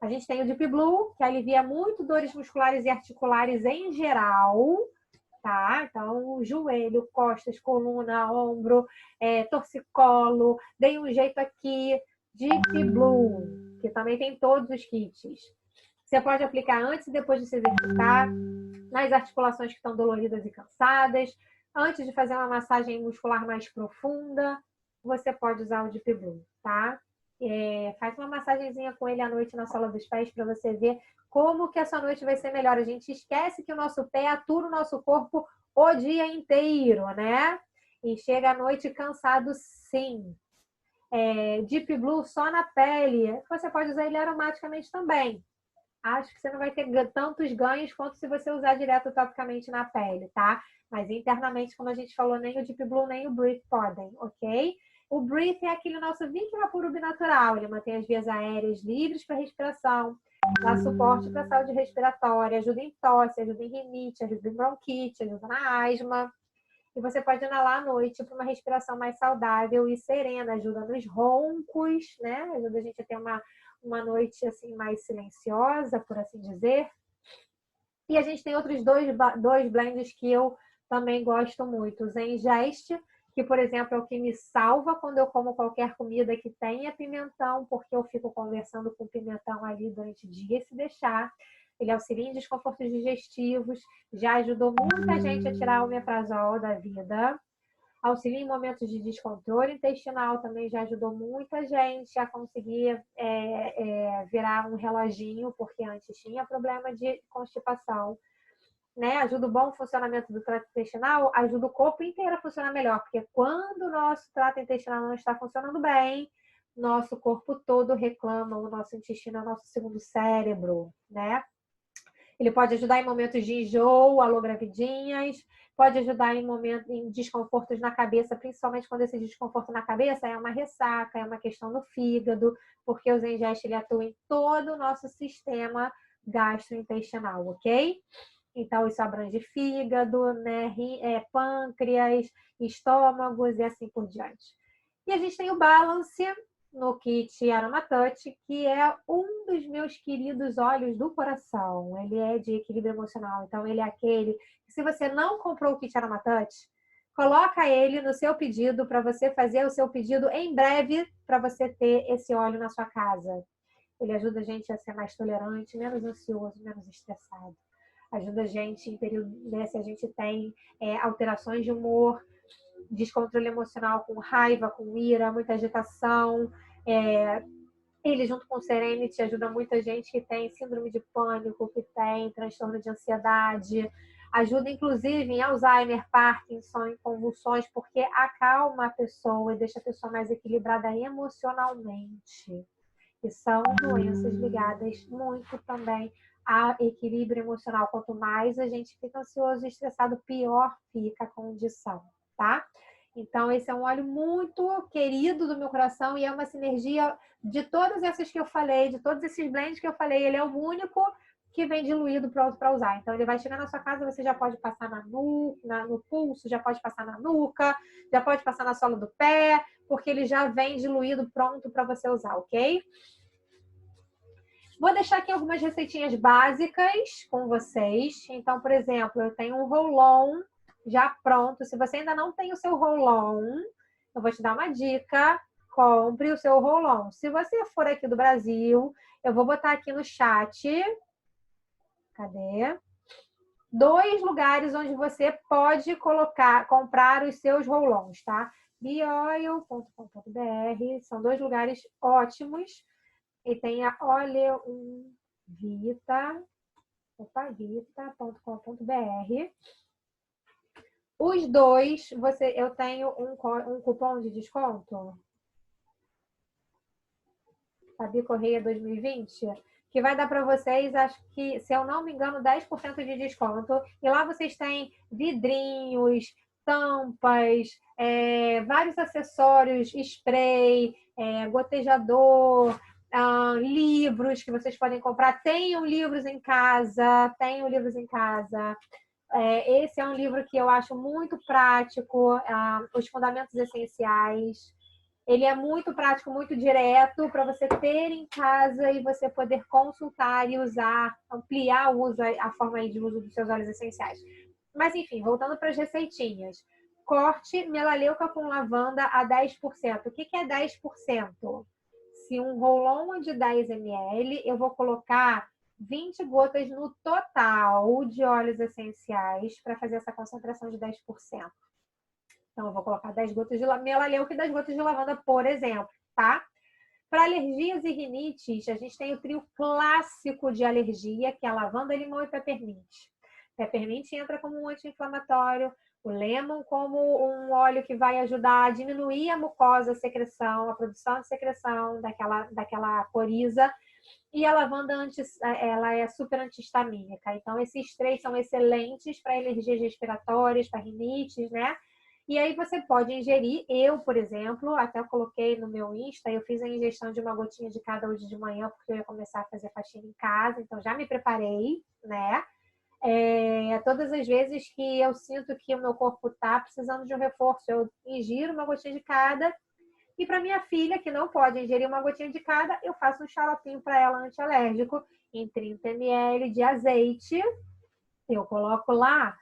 A gente tem o Deep Blue, que alivia muito dores musculares e articulares em geral, tá? Então, joelho, costas, coluna, ombro, torcicolo. Dei um jeito aqui, Deep Blue, que também tem todos os kits. Você pode aplicar antes e depois de se exercitar, nas articulações que estão doloridas e cansadas, antes de fazer uma massagem muscular mais profunda, você pode usar o Deep Blue, tá? Faz uma massagenzinha com ele à noite na sola dos pés para você ver como que a sua noite vai ser melhor. A gente esquece que o nosso pé atura o nosso corpo o dia inteiro, né? E chega à noite cansado, sim. Deep Blue só na pele. Você pode usar ele aromaticamente também. Acho que você não vai ter tantos ganhos quanto se você usar direto topicamente na pele, tá? Mas internamente, como a gente falou, nem o Deep Blue nem o Breathe podem, ok? O Breathe é aquele nosso 20 Vaporub natural. Ele mantém as vias aéreas livres para respiração, dá suporte para a saúde respiratória, ajuda em tosse, ajuda em rinite, ajuda em bronquite, ajuda na asma. E você pode inalar à noite para uma respiração mais saudável e serena, ajuda nos roncos, né? Ajuda a gente a ter uma noite assim mais silenciosa, por assim dizer. E a gente tem outros dois blends que eu também gosto muito. O Zengest, que, por exemplo, é o que me salva quando eu como qualquer comida que tenha pimentão, porque eu fico conversando com pimentão ali durante o dia e se deixar. Ele auxilia em desconfortos digestivos, já ajudou muita gente a tirar o omeprazol da vida. Auxilia em momentos de descontrole intestinal, também já ajudou muita gente a conseguir virar um reloginho, porque antes tinha problema de constipação. Né? Ajuda o bom funcionamento do trato intestinal, ajuda o corpo inteiro a funcionar melhor, porque quando o nosso trato intestinal não está funcionando bem, nosso corpo todo reclama, o nosso intestino é o nosso segundo cérebro, né? Ele pode ajudar em momentos de enjoo, alô gravidinhas, pode ajudar em desconfortos na cabeça, principalmente quando esse desconforto na cabeça é uma ressaca, é uma questão no fígado, porque o Zengest ele atua em todo o nosso sistema gastrointestinal, ok? Então, isso abrange fígado, né, pâncreas, estômagos e assim por diante. E a gente tem o Balance no kit Aromatouch, que é um dos meus queridos óleos do coração. Ele é de equilíbrio emocional. Então, ele é aquele que, se você não comprou o kit Aromatouch, coloca ele no seu pedido para você fazer o seu pedido em breve para você ter esse óleo na sua casa. Ele ajuda a gente a ser mais tolerante, menos ansioso, menos estressado. Ajuda a gente em período, né, se a gente tem alterações de humor, descontrole emocional com raiva, com ira, muita agitação. Ele, junto com o Serenity, ajuda muita gente que tem síndrome de pânico, que tem transtorno de ansiedade. Ajuda, inclusive, em Alzheimer, Parkinson, em convulsões, porque acalma a pessoa e deixa a pessoa mais equilibrada emocionalmente. E são doenças ligadas muito também a equilíbrio emocional. Quanto mais a gente fica ansioso e estressado, pior fica a condição, tá? Então, esse é um óleo muito querido do meu coração e é uma sinergia de todas essas que eu falei, de todos esses blends que eu falei. Ele é o único que vem diluído pronto para usar. Então, ele vai chegar na sua casa, você já pode passar no pulso, já pode passar na nuca, já pode passar na sola do pé, porque ele já vem diluído pronto para você usar, ok? Vou deixar aqui algumas receitinhas básicas com vocês. Então, por exemplo, eu tenho um roll-on já pronto. Se você ainda não tem o seu roll-on, eu vou te dar uma dica. Compre o seu roll-on. Se você for aqui do Brasil, eu vou botar aqui no chat. Cadê? 2 lugares onde você pode comprar os seus roll-ons, tá? Bioil.com.br. São 2 lugares ótimos. E tem a vita.com.br. Os dois, eu tenho um cupom de desconto. Fabi Correia 2020, que vai dar para vocês, acho que, se eu não me engano, 10% de desconto. E lá vocês têm vidrinhos, tampas, vários acessórios, spray, gotejador, livros que vocês podem comprar. Tenham livros em casa. Esse é um livro que eu acho muito prático, Os Fundamentos Essenciais. Ele é muito prático, muito direto, para você ter em casa e você poder consultar e usar, ampliar a forma de uso dos seus óleos essenciais. Mas, enfim, voltando para as receitinhas. Corte melaleuca com lavanda a 10%. O que é 10%? Se um roll-on de 10 ml, eu vou colocar 20 gotas no total de óleos essenciais para fazer essa concentração de 10%. Então, eu vou colocar 10 gotas de melaleuca e 10 gotas de lavanda, por exemplo, tá? Para alergias e rinites, a gente tem o trio clássico de alergia, que é a lavanda, limão e peppermint. Peppermint entra como um anti-inflamatório, o lemon como um óleo que vai ajudar a diminuir a mucosa, a secreção, a produção de secreção daquela coriza. E a lavanda, ela é super anti-histamínica. Então, esses três são excelentes para alergias respiratórias, para rinites, né? E aí você pode ingerir. Eu, por exemplo, até coloquei no meu Insta, eu fiz a ingestão de uma gotinha de cada hoje de manhã, porque eu ia começar a fazer faxina em casa, então já me preparei, né? Todas as vezes que eu sinto que o meu corpo está precisando de um reforço, eu ingiro uma gotinha de cada. E para minha filha, que não pode ingerir uma gotinha de cada, eu faço um xaropinho para ela antialérgico em 30 ml de azeite. Eu coloco lá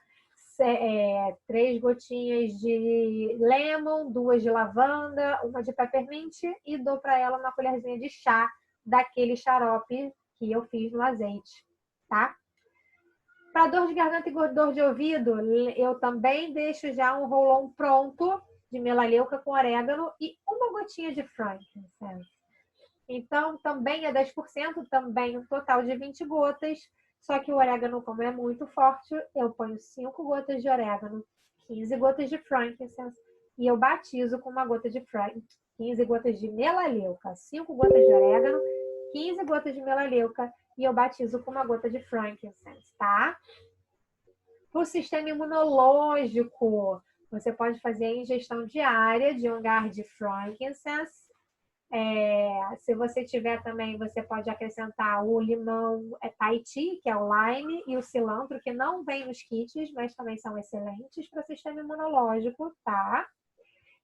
3 gotinhas de lemon, 2 de lavanda, 1 de peppermint e dou para ela uma colherzinha de chá daquele xarope que eu fiz no azeite, tá? Para dor de garganta e dor de ouvido, eu também deixo já um roll-on pronto de melaleuca com orégano e uma gotinha de frankincense. Então, também é 10%, também um total de 20 gotas. Só que o orégano, como é muito forte, eu ponho 5 gotas de orégano, 15 gotas de frankincense e eu batizo com uma gota de 15 gotas de melaleuca, 5 gotas de orégano, 15 gotas de melaleuca e eu batizo com uma gota de frankincense, tá? Para o sistema imunológico, você pode fazer a ingestão diária de um gar de frankincense. Se você tiver também, você pode acrescentar o limão Tahiti, que é o lime, e o cilantro, que não vem nos kits, mas também são excelentes para o sistema imunológico, tá?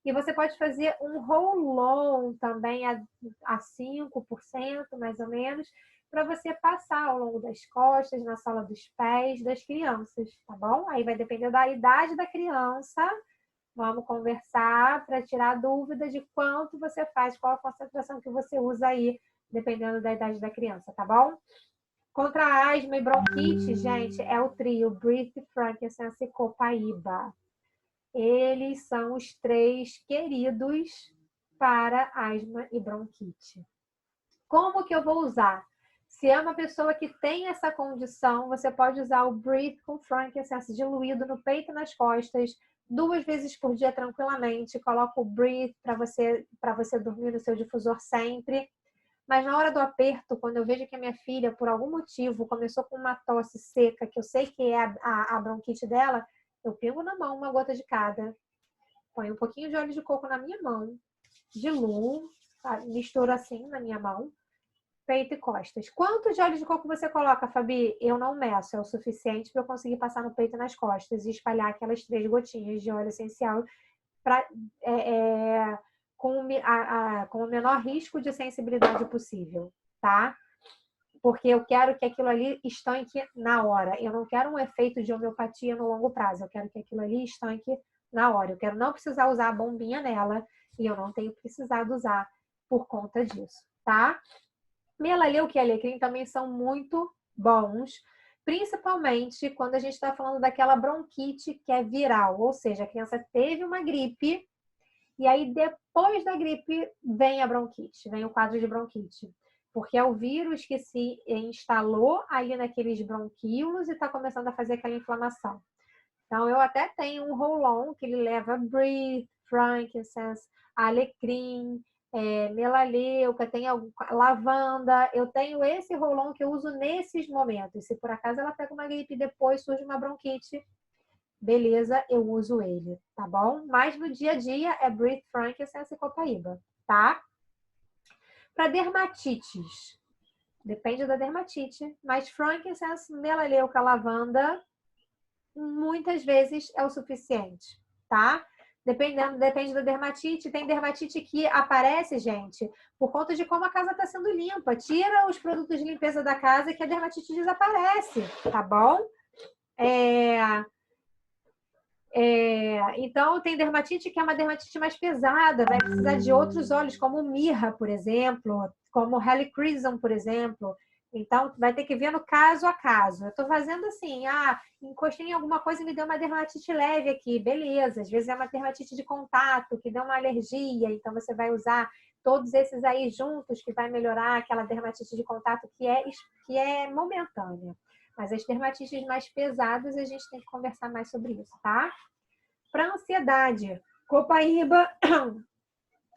E você pode fazer um roll-on também a 5%, mais ou menos, para você passar ao longo das costas, na sola dos pés das crianças, tá bom? Aí vai depender da idade da criança. Vamos conversar para tirar a dúvida de quanto você faz, qual a concentração que você usa aí, dependendo da idade da criança, tá bom? Contra asma e bronquite, gente, é o trio Breathe, Frankincense e Copaíba. Eles são os 3 queridos para asma e bronquite. Como que eu vou usar? Se é uma pessoa que tem essa condição, você pode usar o Breathe com Frankincense diluído no peito e nas costas, 2 vezes por dia tranquilamente. Coloca o Breathe para você dormir no seu difusor sempre. Mas na hora do aperto, quando eu vejo que a minha filha, por algum motivo, começou com uma tosse seca, que eu sei que é a bronquite dela, eu pingo na mão uma gota de cada. Põe um pouquinho de óleo de coco na minha mão, diluo, misturo assim na minha mão, peito e costas. Quanto de óleo de coco você coloca, Fabi? Eu não meço, é o suficiente para eu conseguir passar no peito e nas costas e espalhar aquelas 3 gotinhas de óleo essencial com o menor risco de sensibilidade possível, tá? Porque eu quero que aquilo ali estanque na hora. Eu não quero um efeito de homeopatia no longo prazo. Eu quero que aquilo ali estanque na hora. Eu quero não precisar usar a bombinha nela e eu não tenho precisado usar por conta disso, tá? Melaleuca e alecrim também são muito bons, principalmente quando a gente está falando daquela bronquite que é viral, ou seja, a criança teve uma gripe e aí depois da gripe vem a bronquite, vem o quadro de bronquite. Porque é o vírus que se instalou ali naqueles bronquíolos e está começando a fazer aquela inflamação. Então, eu até tenho um roll-on que ele leva Breathe, Frankincense, alecrim, melaleuca, tem lavanda. Eu tenho esse roll-on que eu uso nesses momentos. Se por acaso ela pega uma gripe e depois surge uma bronquite, beleza, eu uso ele, tá bom? Mas no dia a dia é Breathe, Frankincense e Copaíba, tá? Para dermatites, depende da dermatite, mas frankincense, melaleuca, lavanda, muitas vezes é o suficiente, tá? Depende da dermatite. Tem dermatite que aparece, gente, por conta de como a casa está sendo limpa. Tira os produtos de limpeza da casa que a dermatite desaparece, tá bom? Então, tem dermatite que é uma dermatite mais pesada, vai precisar de outros óleos, como mirra, por exemplo, como helichrysum, por exemplo. Então, vai ter que ver no caso a caso. Eu estou fazendo assim, encostei em alguma coisa e me deu uma dermatite leve aqui, beleza. Às vezes é uma dermatite de contato, que deu uma alergia, então você vai usar todos esses aí juntos, que vai melhorar aquela dermatite de contato que é momentânea. Mas as dermatites mais pesadas, a gente tem que conversar mais sobre isso, tá? Para ansiedade, copaíba,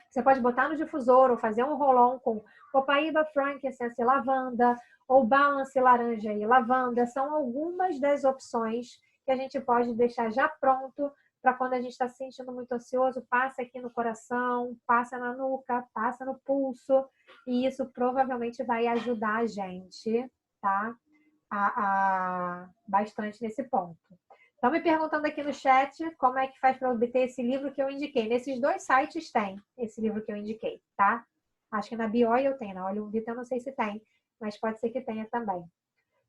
você pode botar no difusor ou fazer um roll-on com copaíba, frankincense e lavanda, ou balance, laranja e lavanda. São algumas das opções que a gente pode deixar já pronto para quando a gente está se sentindo muito ansioso, passa aqui no coração, passa na nuca, passa no pulso, e isso provavelmente vai ajudar a gente, tá? Bastante nesse ponto. Estão me perguntando aqui no chat como é que faz para obter esse livro que eu indiquei. Nesses 2 sites tem esse livro que eu indiquei, tá? Acho que na Bioi eu tenho, na Olho Vita eu não sei se tem, mas pode ser que tenha também.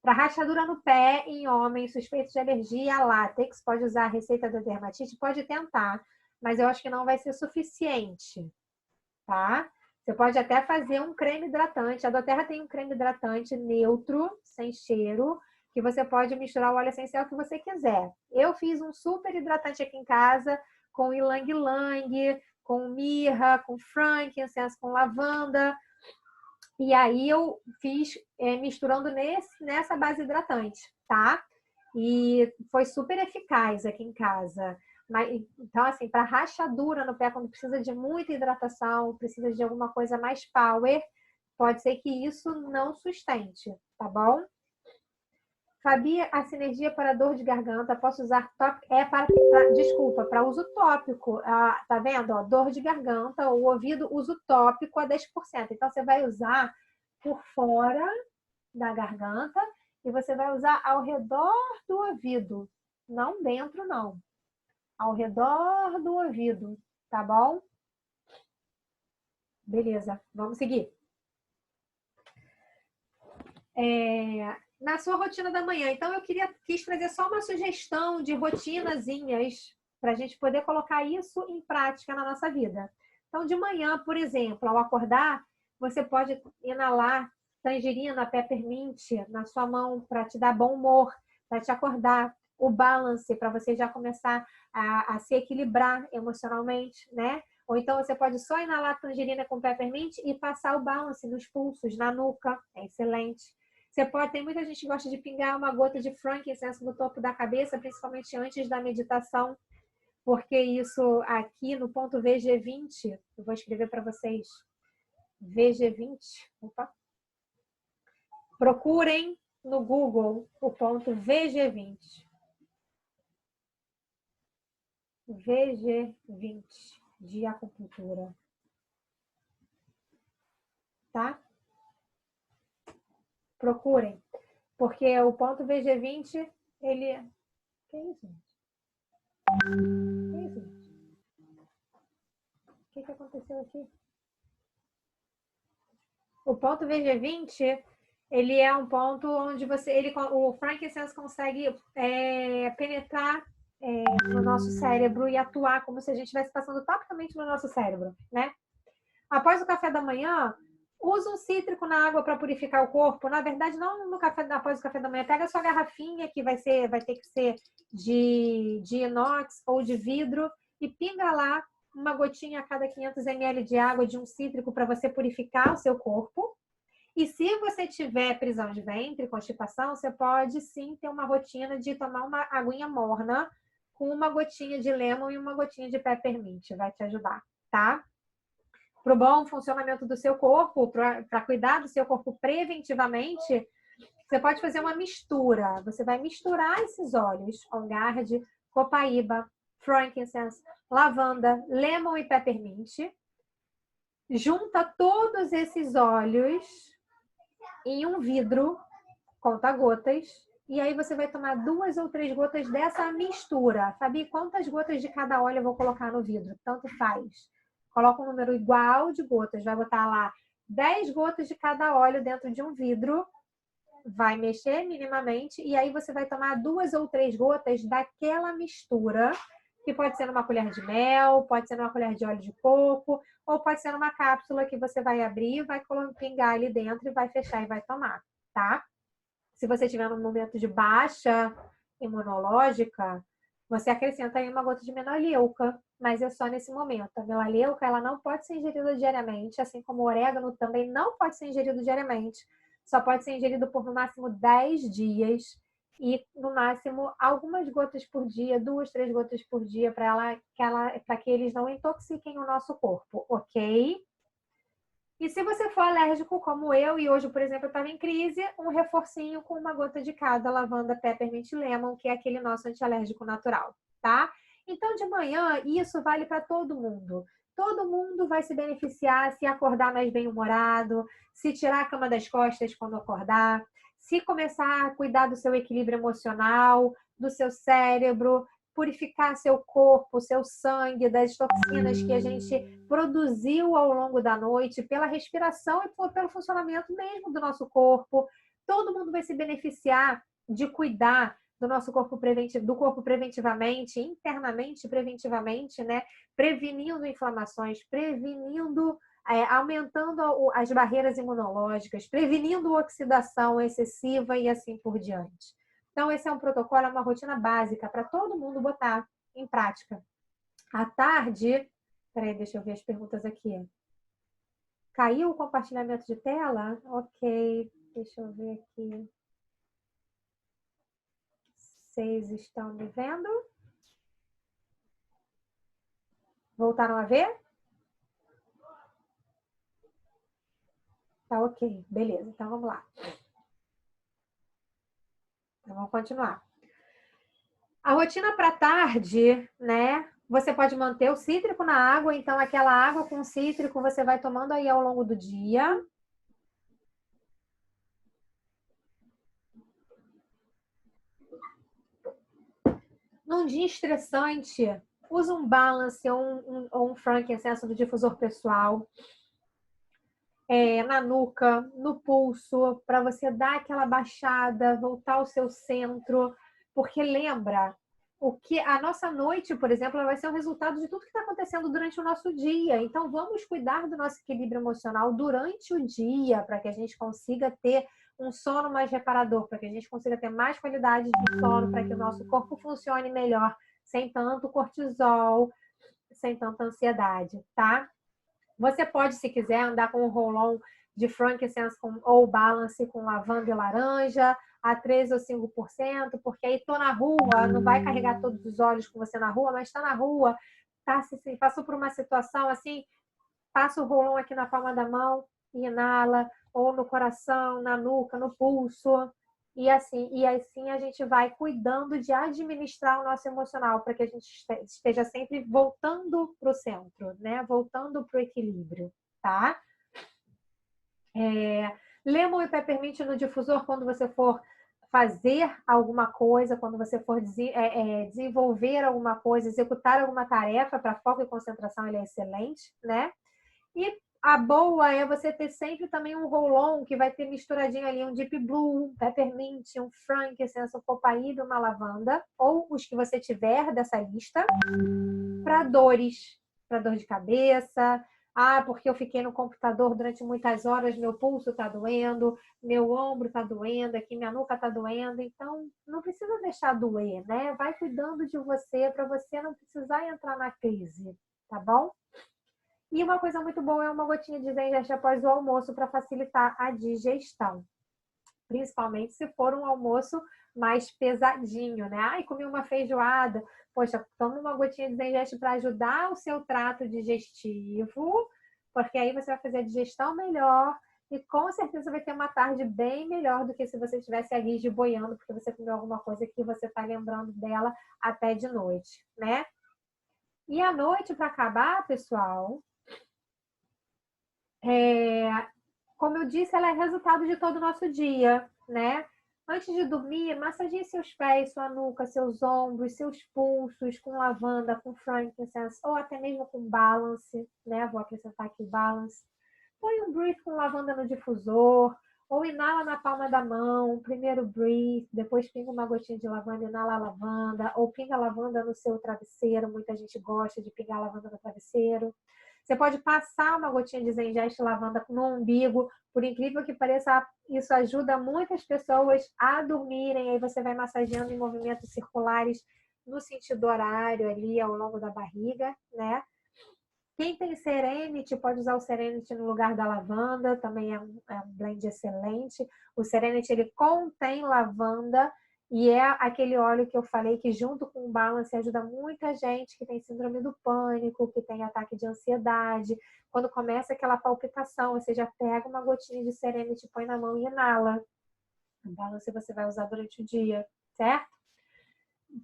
Para rachadura no pé em homens suspeitos de alergia a látex, pode usar a receita da dermatite? Pode tentar, mas eu acho que não vai ser suficiente, tá? Você pode até fazer um creme hidratante. A doTERRA tem um creme hidratante neutro, sem cheiro, que você pode misturar o óleo essencial que você quiser. Eu fiz um super hidratante aqui em casa, com ylang-ylang, com mirra, com frankincense, com lavanda. E aí eu fiz misturando nessa base hidratante, tá? E foi super eficaz aqui em casa. Então, assim, para rachadura no pé, quando precisa de muita hidratação, precisa de alguma coisa mais power, pode ser que isso não sustente, tá bom? Fabi, a sinergia para dor de garganta, posso usar tópico? Desculpa, para uso tópico. Tá vendo? Ó, dor de garganta, o ouvido, uso tópico a 10%. Então, você vai usar por fora da garganta e você vai usar ao redor do ouvido. Não dentro, não. Ao redor do ouvido, tá bom? Beleza, vamos seguir. Na sua rotina da manhã. Então, eu quis trazer só uma sugestão de rotinazinhas para a gente poder colocar isso em prática na nossa vida. Então, de manhã, por exemplo, ao acordar, você pode inalar tangerina, peppermint na sua mão para te dar bom humor, para te acordar. O balance, para você já começar a se equilibrar emocionalmente, né? Ou então você pode só inalar tangerina com peppermint e passar o balance nos pulsos, na nuca. É excelente. Tem muita gente que gosta de pingar uma gota de frankincense no topo da cabeça, principalmente antes da meditação, porque isso aqui no ponto VG20, eu vou escrever para vocês, VG20, procurem no Google o ponto VG20. VG20 de acupuntura. Tá? Procurem, porque o ponto VG20, ele... Que é isso, gente? Que é isso, gente? O que aconteceu aqui? O ponto VG20, ele é um ponto onde o frankincense consegue penetrar no nosso cérebro e atuar como se a gente estivesse passando topicamente no nosso cérebro, né? Após o café da manhã, usa um cítrico na água para purificar o corpo. Na verdade, não após o café da manhã. Pega a sua garrafinha, que vai ter que ser de inox ou de vidro, e pinga lá uma gotinha a cada 500 ml de água de um cítrico para você purificar o seu corpo. E se você tiver prisão de ventre, constipação, você pode sim ter uma rotina de tomar uma aguinha morna com uma gotinha de lemon e uma gotinha de peppermint. Vai te ajudar, tá? Para o bom funcionamento do seu corpo, para cuidar do seu corpo preventivamente, você pode fazer uma mistura. Você vai misturar esses óleos, on guard, copaíba, frankincense, lavanda, lemon e peppermint. Junta todos esses óleos em um vidro, conta-gotas, e aí você vai tomar 2 ou 3 gotas dessa mistura. Fabi, quantas gotas de cada óleo eu vou colocar no vidro? Tanto faz. Coloca um número igual de gotas, vai botar lá 10 gotas de cada óleo dentro de um vidro, vai mexer minimamente, e aí você vai tomar 2 ou 3 gotas daquela mistura, que pode ser numa colher de mel, pode ser numa colher de óleo de coco, ou pode ser numa cápsula que você vai abrir, vai pingar ali dentro e vai fechar e vai tomar, tá? Se você estiver num momento de baixa imunológica, você acrescenta aí uma gota de melaleuca, mas é só nesse momento. A melaleuca, ela não pode ser ingerida diariamente, assim como o orégano também não pode ser ingerido diariamente. Só pode ser ingerido por no máximo 10 dias e no máximo algumas gotas por dia, 2, 3 gotas por dia, para que eles não intoxiquem o nosso corpo, ok? E se você for alérgico como eu, e hoje, por exemplo, eu estava em crise, um reforcinho com uma gota de cada lavanda, peppermint, lemon, que é aquele nosso antialérgico natural, tá? Então, de manhã, isso vale para todo mundo. Todo mundo vai se beneficiar se acordar mais bem-humorado, se tirar a cama das costas quando acordar, se começar a cuidar do seu equilíbrio emocional, do seu cérebro, purificar seu corpo, seu sangue, das toxinas que a gente produziu ao longo da noite, pela respiração e pelo funcionamento mesmo do nosso corpo. Todo mundo vai se beneficiar de cuidar do nosso corpo preventivo, do corpo preventivamente, internamente preventivamente, né? Prevenindo inflamações, aumentando as barreiras imunológicas, prevenindo oxidação excessiva e assim por diante. Então, esse é um protocolo, é uma rotina básica para todo mundo botar em prática. À tarde, peraí, deixa eu ver as perguntas aqui. Caiu o compartilhamento de tela? Ok, deixa eu ver aqui. Vocês estão me vendo? Voltaram a ver? Tá ok, beleza, então vamos lá. Então, vamos continuar. A rotina para tarde, né? Você pode manter o cítrico na água, então aquela água com cítrico você vai tomando aí ao longo do dia. Num dia estressante, usa um balance ou um frankincense do difusor pessoal. Na nuca, no pulso, para você dar aquela baixada, voltar ao seu centro, porque lembra, a nossa noite, por exemplo, ela vai ser o resultado de tudo que está acontecendo durante o nosso dia. Então, vamos cuidar do nosso equilíbrio emocional durante o dia, para que a gente consiga ter um sono mais reparador, para que a gente consiga ter mais qualidade de sono, para que o nosso corpo funcione melhor, sem tanto cortisol, sem tanta ansiedade, tá? Você pode, se quiser, andar com um roll-on de frankincense ou balance com lavanda e laranja a 3 ou 5%, porque aí tô na rua, não vai carregar todos os olhos com você na rua, mas está na rua, passou por uma situação assim, passa o roll-on aqui na palma da mão e inala, ou no coração, na nuca, no pulso. E assim a gente vai cuidando de administrar o nosso emocional para que a gente esteja sempre voltando para o centro, né? Voltando para o equilíbrio, tá? Lemon e peppermint no difusor quando você for fazer alguma coisa, quando você for desenvolver alguma coisa, executar alguma tarefa, para foco e concentração ele é excelente, né? E a boa é você ter sempre também um roll-on que vai ter misturadinho ali um Deep Blue, um Peppermint, um Frankincense, um Copaíba, uma lavanda, ou os que você tiver dessa lista, para dor de cabeça. Porque eu fiquei no computador durante muitas horas, meu pulso está doendo, meu ombro está doendo, aqui minha nuca está doendo. Então, não precisa deixar doer, né? Vai cuidando de você para você não precisar entrar na crise, tá bom? E uma coisa muito boa é uma gotinha de zengeste após o almoço para facilitar a digestão. Principalmente se for um almoço mais pesadinho, né? Comi uma feijoada. Poxa, toma uma gotinha de zengeste para ajudar o seu trato digestivo, porque aí você vai fazer a digestão melhor e com certeza vai ter uma tarde bem melhor do que se você estivesse ali boiando, porque você comeu alguma coisa que você está lembrando dela até de noite, né? E à noite, para acabar, pessoal, como eu disse, ela é resultado de todo o nosso dia, né? Antes de dormir, massageie seus pés, sua nuca, seus ombros, seus pulsos com lavanda, com frankincense ou até mesmo com balance, né? Vou acrescentar aqui o balance. Põe um breath com lavanda no difusor ou inala na palma da mão, primeiro breath, depois pinga uma gotinha de lavanda, inala a lavanda, ou pinga a lavanda no seu travesseiro, muita gente gosta de pingar a lavanda no travesseiro. Você pode passar uma gotinha de Zengeste lavanda no umbigo. Por incrível que pareça, isso ajuda muitas pessoas a dormirem. Aí você vai massageando em movimentos circulares no sentido horário ali ao longo da barriga, né? Quem tem Serenity pode usar o Serenity no lugar da lavanda, também é um blend excelente. O Serenity, ele contém lavanda e é aquele óleo que eu falei que junto com o Balance ajuda muita gente que tem síndrome do pânico, que tem ataque de ansiedade. Quando começa aquela palpitação, você já pega uma gotinha de Serenity, põe na mão e inala. O Balance você vai usar durante o dia, certo?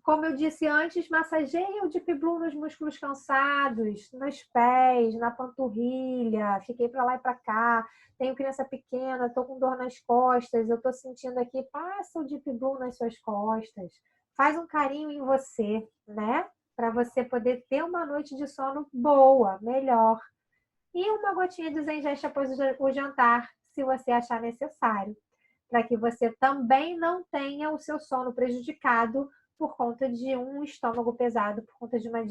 Como eu disse antes, massageia o Deep Blue nos músculos cansados, nos pés, na panturrilha. Fiquei para lá e para cá. Tenho criança pequena, estou com dor nas costas. Eu estou sentindo aqui, passa o Deep Blue nas suas costas. Faz um carinho em você, né? Para você poder ter uma noite de sono boa, melhor. E uma gotinha de Zengeste após o jantar, se você achar necessário. Para que você também não tenha o seu sono prejudicado por conta de um estômago pesado, por conta de uma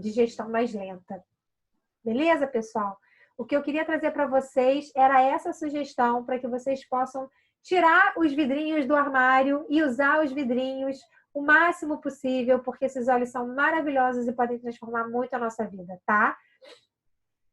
digestão mais lenta. Beleza, pessoal? O que eu queria trazer para vocês era essa sugestão para que vocês possam tirar os vidrinhos do armário e usar os vidrinhos o máximo possível, porque esses óleos são maravilhosos e podem transformar muito a nossa vida, tá?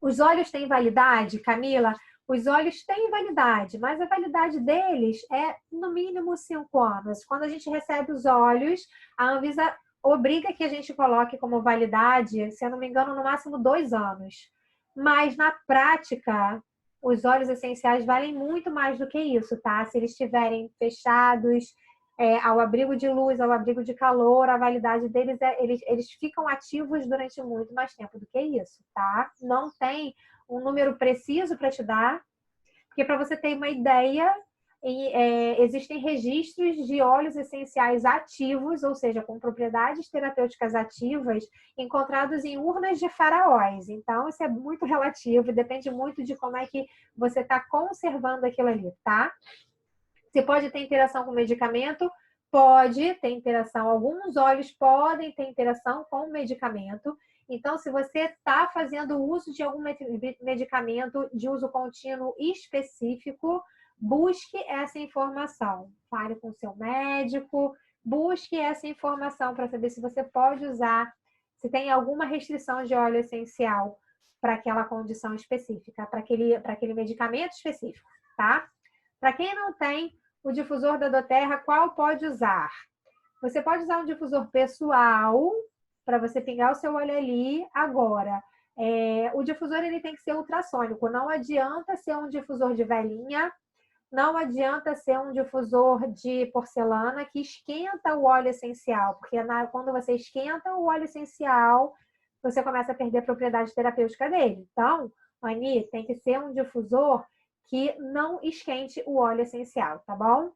Os óleos têm validade, Camila? Os óleos têm validade, mas a validade deles é no mínimo 5 anos. Quando a gente recebe os óleos, a Anvisa obriga que a gente coloque como validade, se eu não me engano, no máximo 2 anos. Mas na prática, os óleos essenciais valem muito mais do que isso, tá? Se eles estiverem fechados, ao abrigo de luz, ao abrigo de calor, a validade deles, eles ficam ativos durante muito mais tempo do que isso, tá? Não tem um número preciso para te dar, porque para você ter uma ideia, existem registros de óleos essenciais ativos, ou seja, com propriedades terapêuticas ativas, encontrados em urnas de faraós. Então, isso é muito relativo, depende muito de como é que você está conservando aquilo ali, tá? Você pode ter interação com medicamento? Pode ter interação. Alguns óleos podem ter interação com o medicamento. Então, se você está fazendo uso de algum medicamento de uso contínuo específico, busque essa informação. Fale com o seu médico, busque essa informação para saber se você pode usar, se tem alguma restrição de óleo essencial para aquela condição específica, para aquele medicamento específico, tá? Para quem não tem o difusor da doTERRA, qual pode usar? Você pode usar um difusor pessoal para você pingar o seu óleo ali. Agora, o difusor ele tem que ser ultrassônico. Não adianta ser um difusor de velinha, não adianta ser um difusor de porcelana que esquenta o óleo essencial, porque quando você esquenta o óleo essencial, você começa a perder a propriedade terapêutica dele. Então, Ani, tem que ser um difusor que não esquente o óleo essencial, tá bom?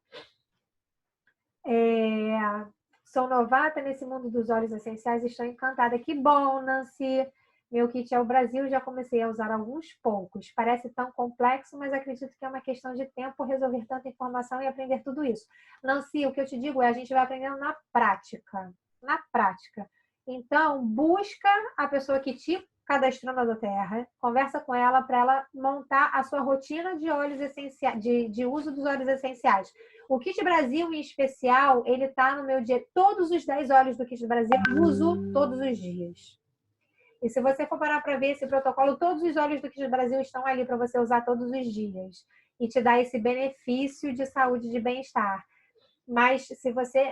Sou novata nesse mundo dos óleos essenciais, estou encantada. Que bom, Nancy! Meu kit é o Brasil, já comecei a usar alguns poucos. Parece tão complexo, mas acredito que é uma questão de tempo resolver tanta informação e aprender tudo isso. Nancy, o que eu te digo é, a gente vai aprendendo na prática. Na prática. Então, busca a pessoa que te cadastrou na doTERRA, conversa com ela para ela montar a sua rotina de óleos essenciais, de uso dos óleos essenciais. O Kit Brasil, em especial, ele está no meu dia. Todos os 10 óleos do Kit Brasil eu uso todos os dias. E se você for parar para ver esse protocolo, todos os óleos do Kit Brasil estão ali para você usar todos os dias. E te dar esse benefício de saúde e de bem-estar. Mas se você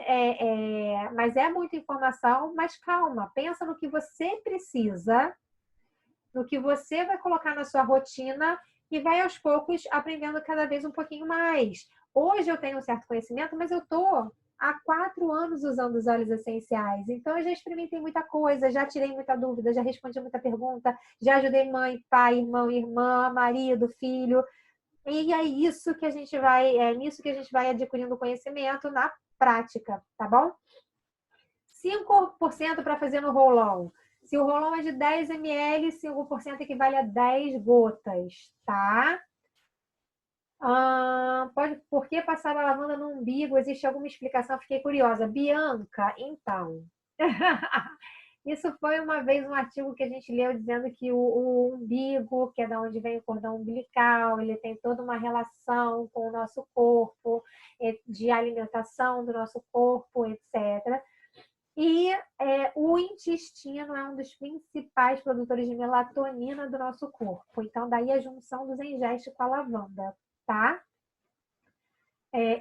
mas é muita informação, mas calma, pensa no que você precisa, no que você vai colocar na sua rotina e vai aos poucos aprendendo cada vez um pouquinho mais. Hoje eu tenho um certo conhecimento, mas eu estou há 4 anos usando os óleos essenciais. Então eu já experimentei muita coisa, já tirei muita dúvida, já respondi muita pergunta, já ajudei mãe, pai, irmão, irmã, marido, filho. E é isso que a gente vai, nisso que a gente vai adquirindo conhecimento na prática, tá bom? 5% para fazer no roll-on. Se o roll-on é de 10 ml, 5% equivale a 10 gotas, tá? Por que passar a lavanda no umbigo? Existe alguma explicação? Fiquei curiosa. Bianca, então. Isso foi uma vez um artigo que a gente leu dizendo que o umbigo, que é da onde vem o cordão umbilical, ele tem toda uma relação com o nosso corpo, de alimentação do nosso corpo, etc. E o intestino é um dos principais produtores de melatonina do nosso corpo. Então, daí a junção dos engeste com a lavanda, tá?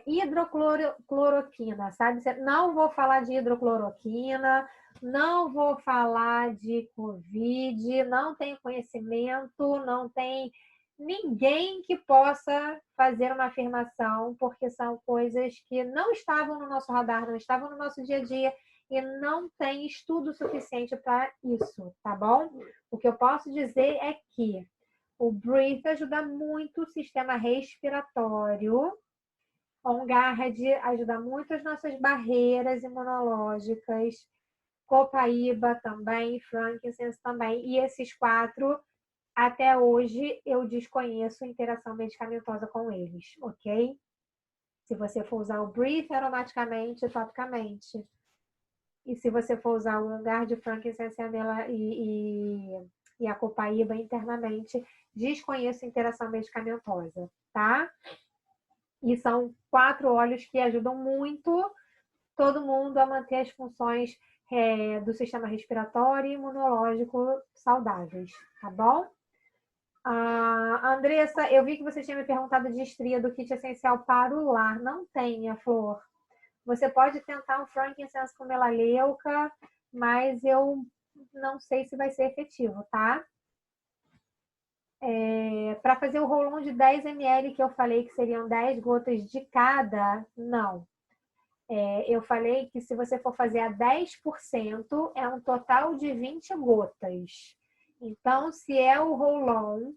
Hidrocloroquina, sabe? Não vou falar de hidrocloroquina, não vou falar de Covid, não tenho conhecimento, não tem ninguém que possa fazer uma afirmação, porque são coisas que não estavam no nosso radar, não estavam no nosso dia a dia e não tem estudo suficiente para isso, tá bom? O que eu posso dizer é que o Breathe ajuda muito o sistema respiratório. On Guard ajuda muito as nossas barreiras imunológicas, copaíba também, frankincense também. E esses 4, até hoje, eu desconheço interação medicamentosa com eles, ok? Se você for usar o Breathe aromaticamente, topicamente. E se você for usar o On Guard, frankincense e a copaíba internamente, desconheço interação medicamentosa, tá? E são 4 óleos que ajudam muito todo mundo a manter as funções do sistema respiratório e imunológico saudáveis, tá bom? Andressa, eu vi que você tinha me perguntado de estria do kit essencial para o lar. Não tem, a Flor. Você pode tentar um frankincense com melaleuca, mas eu não sei se vai ser efetivo, tá? Para fazer o rolão de 10 ml que eu falei que seriam 10 gotas de cada, não. Eu falei que se você for fazer a 10%, é um total de 20 gotas. Então, se é o rolão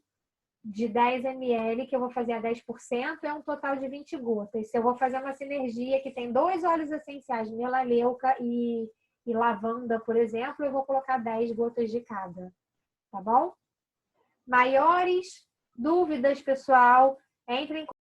de 10 ml que eu vou fazer a 10%, é um total de 20 gotas. Se eu vou fazer uma sinergia que tem 2 óleos essenciais, melaleuca e lavanda, por exemplo, eu vou colocar 10 gotas de cada, tá bom? Maiores dúvidas, pessoal, entre em